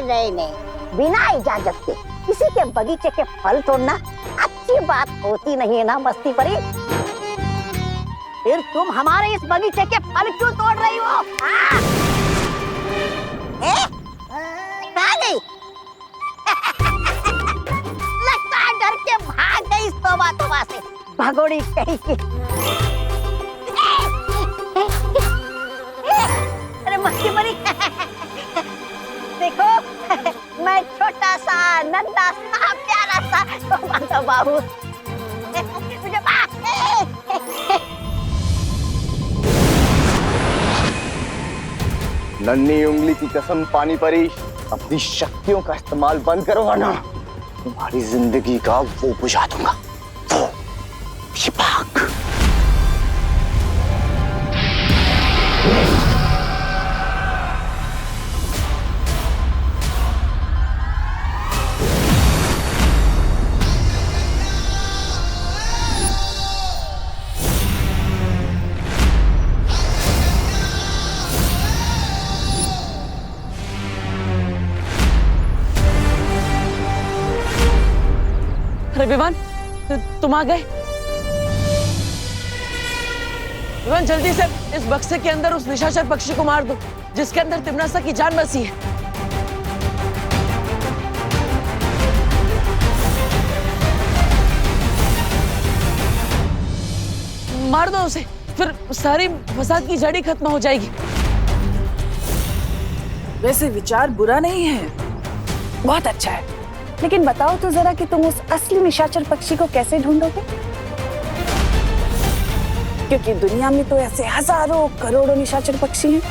नहीं, बिना इजाजत के किसी के बगीचे के फल तोड़ना अच्छी बात होती नहीं है ना मस्ती परी। फिर तुम हमारे इस बगीचे के फल क्यों तोड़ रही हो? कहाँ गई? लगता है डर के भाग गई इस तोबा से, भगोड़ी कहीं की। अरे मस्ती परी, देखो मैं छोटा सा नन्हा सा प्यारा सा बाबू, मुझे नन्ही उंगली की कसम पानी परी, अपनी शक्तियों का इस्तेमाल बंद करो वरना तुम्हारी जिंदगी का वो बुझा दूंगा, वो विभाग। अरे विवान, तुम आ गए? विवान, जल्दी से इस बक्से के अंदर उस निशाचर पक्षी को मार दो जिसके अंदर तिमनासा की जान बसी है। मार दो उसे, फिर सारी फसाद की जड़ी खत्म हो जाएगी। वैसे विचार बुरा नहीं है, बहुत अच्छा है, लेकिन बताओ तो जरा कि तुम उस असली निशाचर पक्षी को कैसे ढूंढोगे? क्योंकि दुनिया में तो ऐसे हजारों करोड़ों निशाचर पक्षी हैं।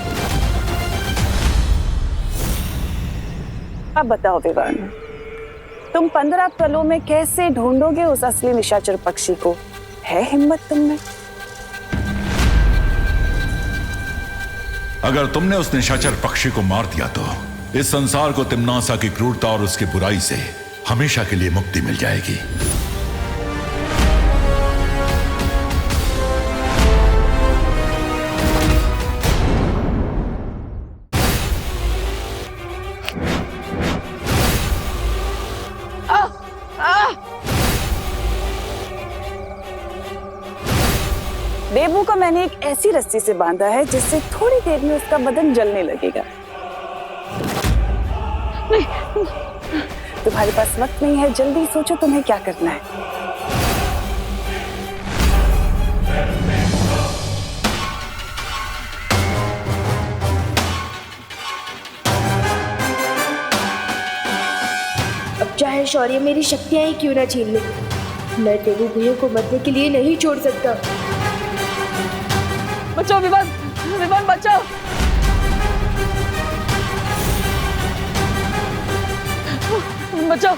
अब बताओ विवान, तुम 15 पलों में कैसे ढूंढोगे उस असली निशाचर पक्षी को? है हिम्मत तुम में? अगर तुमने उस निशाचर पक्षी को मार दिया तो इस संसार को तिमनासा की क्रूरता और उसकी बुराई से हमेशा के लिए मुक्ति मिल जाएगी। देबू को मैंने एक ऐसी रस्सी से बांधा है जिससे थोड़ी देर में उसका बदन जलने लगेगा। नहीं, तुम्हारे पास वक्त नहीं है, जल्दी सोचो तुम्हें क्या करना है। अब चाहे शौर्य मेरी शक्तियां ही क्यों ना छीन ले, मैं देवू भैया को मरने के लिए नहीं छोड़ सकता। बचाओ विवान, विवान बचाओ। बचाओ।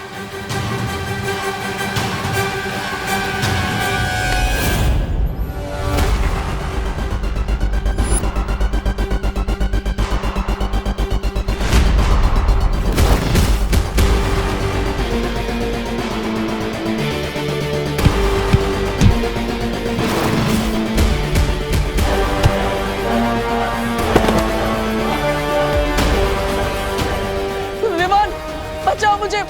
विवान बचाओ मुझे।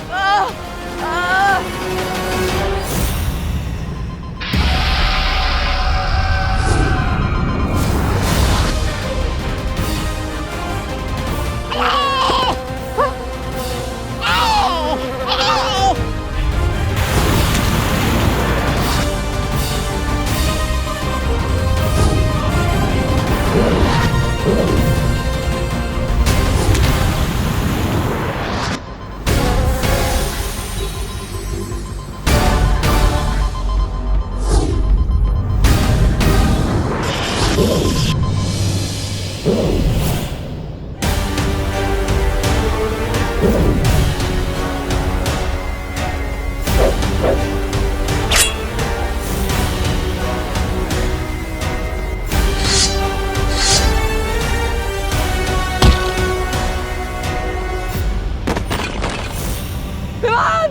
विवान,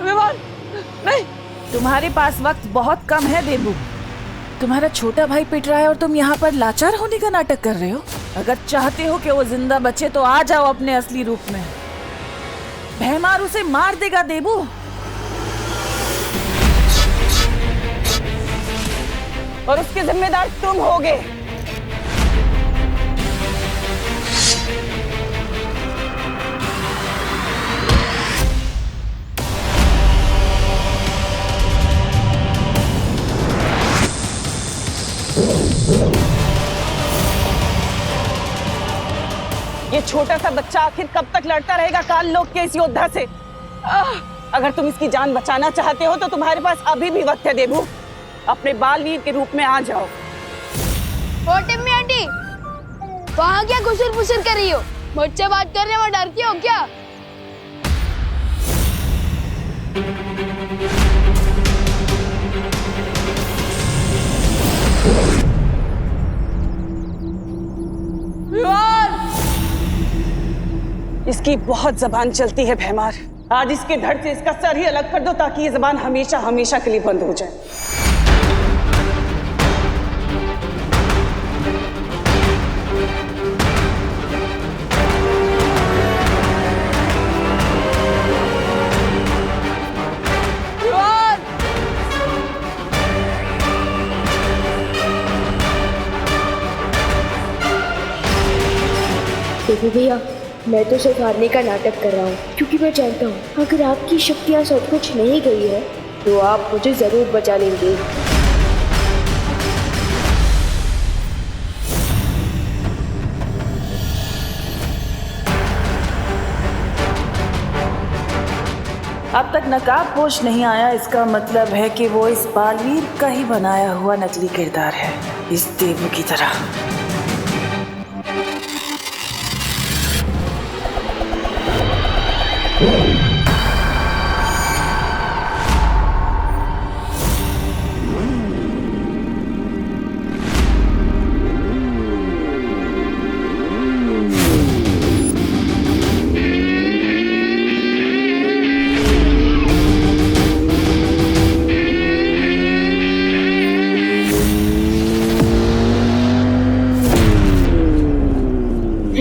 विवान, नहीं, तुम्हारे पास वक्त बहुत कम है देबू। तुम्हारा छोटा भाई पिट रहा है और तुम यहाँ पर लाचार होने का नाटक कर रहे हो। अगर चाहते हो कि वो जिंदा बचे तो आ जाओ अपने असली रूप में। भैमार उसे मार देगा देबू। और उसके जिम्मेदार तुम होगे। ये छोटा सा बच्चा आखिर कब तक लड़ता रहेगा काल लोक के इस योद्धा से? अगर तुम इसकी जान बचाना चाहते हो तो तुम्हारे पास अभी भी वक्त है देबू। अपने बालवीर के रूप में आ जाओ। टिम्मी आंटी, वहाँ क्या घुसर फुसर कर रही हो? मुझसे बात करने में डरती हो क्या? इसकी बहुत जबान चलती है भैमार। आज इसके धड़ से इसका सर ही अलग कर दो ताकि ये जबान हमेशा हमेशा के लिए बंद हो जाए। देवू भैया, मैं तो सिर्फ हारने का नाटक कर रहा हूँ, क्योंकि मैं जानता हूँ अगर आपकी शक्तियाँ सचमुच नहीं गई है तो आप मुझे जरूर बचा लेंगे। अब तक नकाबपोश नहीं आया, इसका मतलब है कि वो इस बालवीर का ही बनाया हुआ नकली किरदार है, इस देवू की तरह।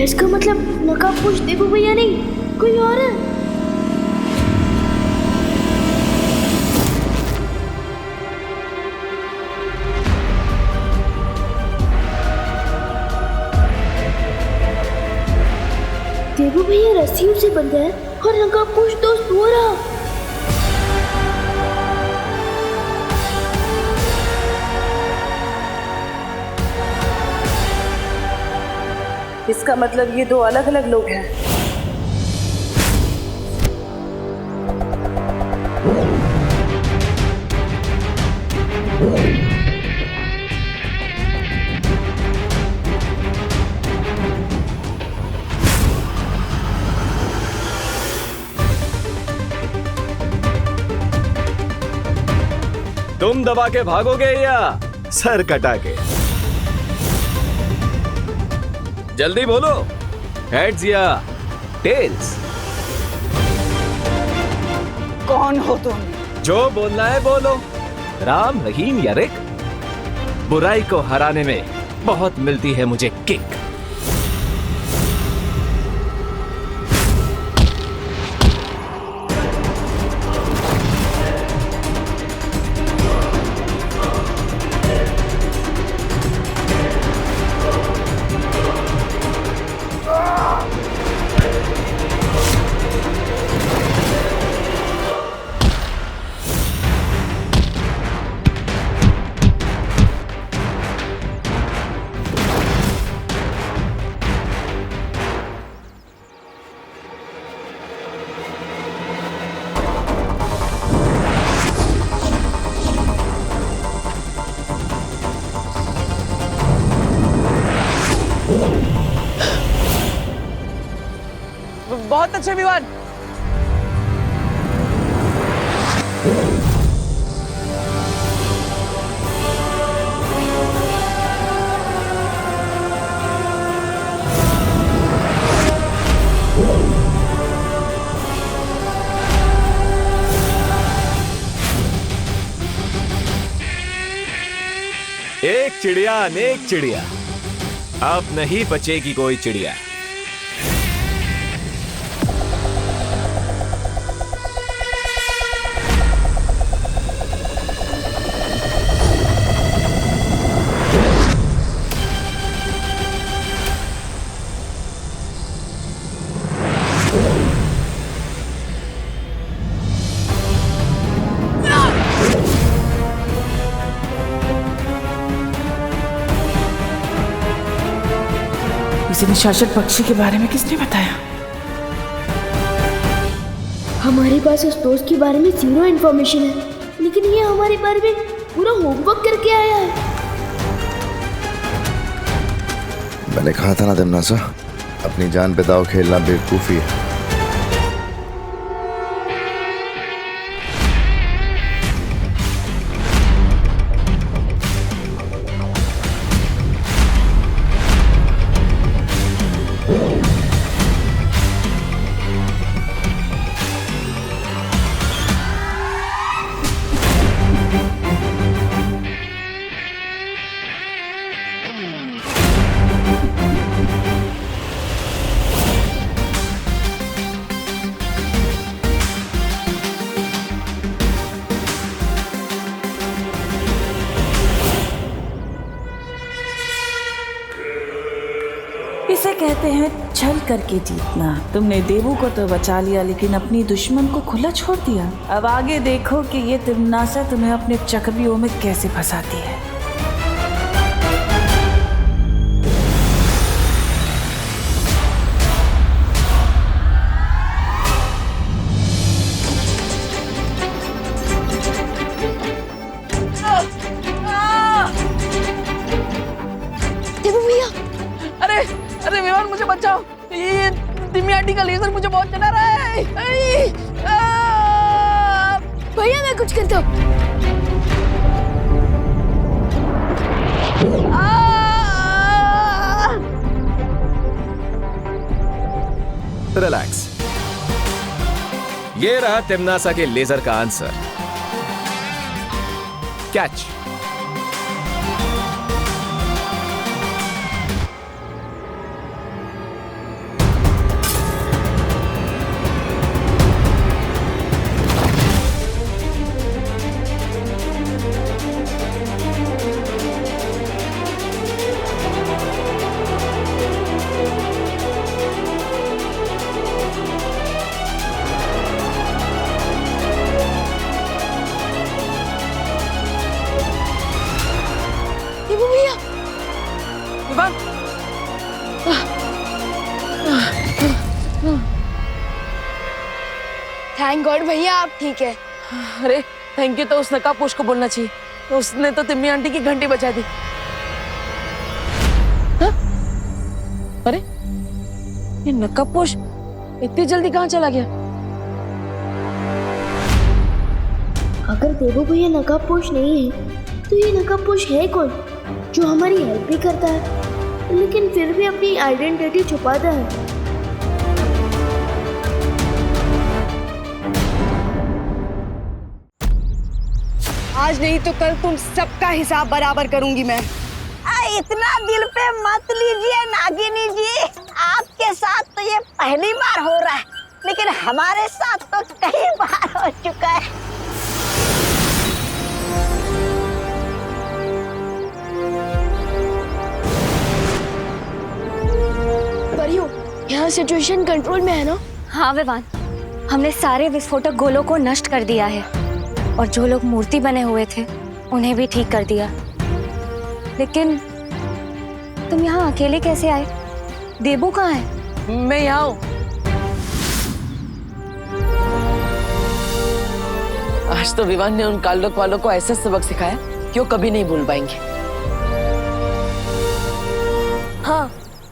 इसका मतलब नकाबपोश देवू भैया नहीं, कोई और है। देवू भैया रस्सियों से बंधा है और नकाबपोश दोस्त हो रहा। इसका मतलब ये दो अलग अलग लोग हैं। तुम दबा के भागोगे या सर कटा के? जल्दी बोलो, हेड्स या टेल्स? कौन हो तुम? जो बोलना है बोलो। राम, रहीम या रिक? बुराई को हराने में बहुत मिलती है मुझे किक। बहुत अच्छे विवान। एक चिड़िया अनेक चिड़िया, अब नहीं बचेगी कोई चिड़िया। इस निशाचर पक्षी के बारे में किसने बताया? हमारे पास उस दोस्त के बारे में 0 इन्फॉर्मेशन है, लेकिन ये हमारे बारे में पूरा होमवर्क करके आया है। मैंने कहा था ना तिमनासा, अपनी जान पे दाव खेलना बेवकूफी है। इसे कहते हैं छल करके जीतना। तुमने देवू को तो बचा लिया, लेकिन अपनी दुश्मन को खुला छोड़ दिया। अब आगे देखो कि ये तिमनासा तुम्हें अपने चक्रव्यूह में कैसे फंसाती है। देवू भैया, अरे विमान, मुझे बचाओ। ये दिम्याटी का लेजर मुझे बहुत जला रहा है। भैया मैं कुछ करता हूँ। रिलैक्स, ये रहा तिमनासा के लेजर का आंसर। कैच। थैंक गॉड भैया आप ठीक है। अरे थैंक यू तो उस नकाबपोश को बोलना चाहिए, उसने तो तिम्मी आंटी की घंटी बजा दी। हाँ? अरे ये नकाबपोश इतनी जल्दी कहाँ चला गया? अगर देवू भैया नकाबपोश नहीं है तो ये नकाबपोश है कौन जो हमारी हेल्प भी करता है लेकिन फिर भी अपनी आइडेंटिटी छुपाता है? आज नहीं तो कल तुम सबका हिसाब बराबर करूंगी मैं। इतना दिल पे मत लीजिए नागिनी जी, आपके साथ तो ये पहली बार हो रहा है, लेकिन हमारे साथ तो कई बार हो चुका है। परियो, यहाँ सिचुएशन कंट्रोल में है ना? हाँ विवान, हमने सारे विस्फोटक गोलों को नष्ट कर दिया है और जो लोग मूर्ति बने हुए थे उन्हें भी ठीक कर दिया। लेकिन तुम यहाँ अकेले कैसे आए? देबू कहाँ है? मैं यहाँ हूँ। आज तो विवान ने उन काल्लोक वालों को ऐसा सबक सिखाया कि वो कभी नहीं भूल पाएंगे। हाँ,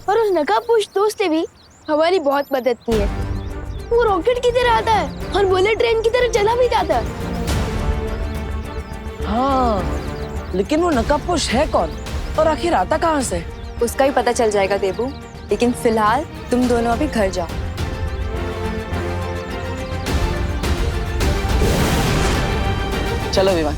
और उस नकाबपोश दोस्त ने भी हमारी बहुत मदद की है। वो रॉकेट की तरह आता है और बुलेट ट्रेन की तरह चला भी जाता है। हाँ, लेकिन वो नकाबपोश है कौन और आखिर आता कहाँ से? उसका ही पता चल जाएगा देबू, लेकिन फिलहाल तुम दोनों अभी घर जाओ। चलो विवान।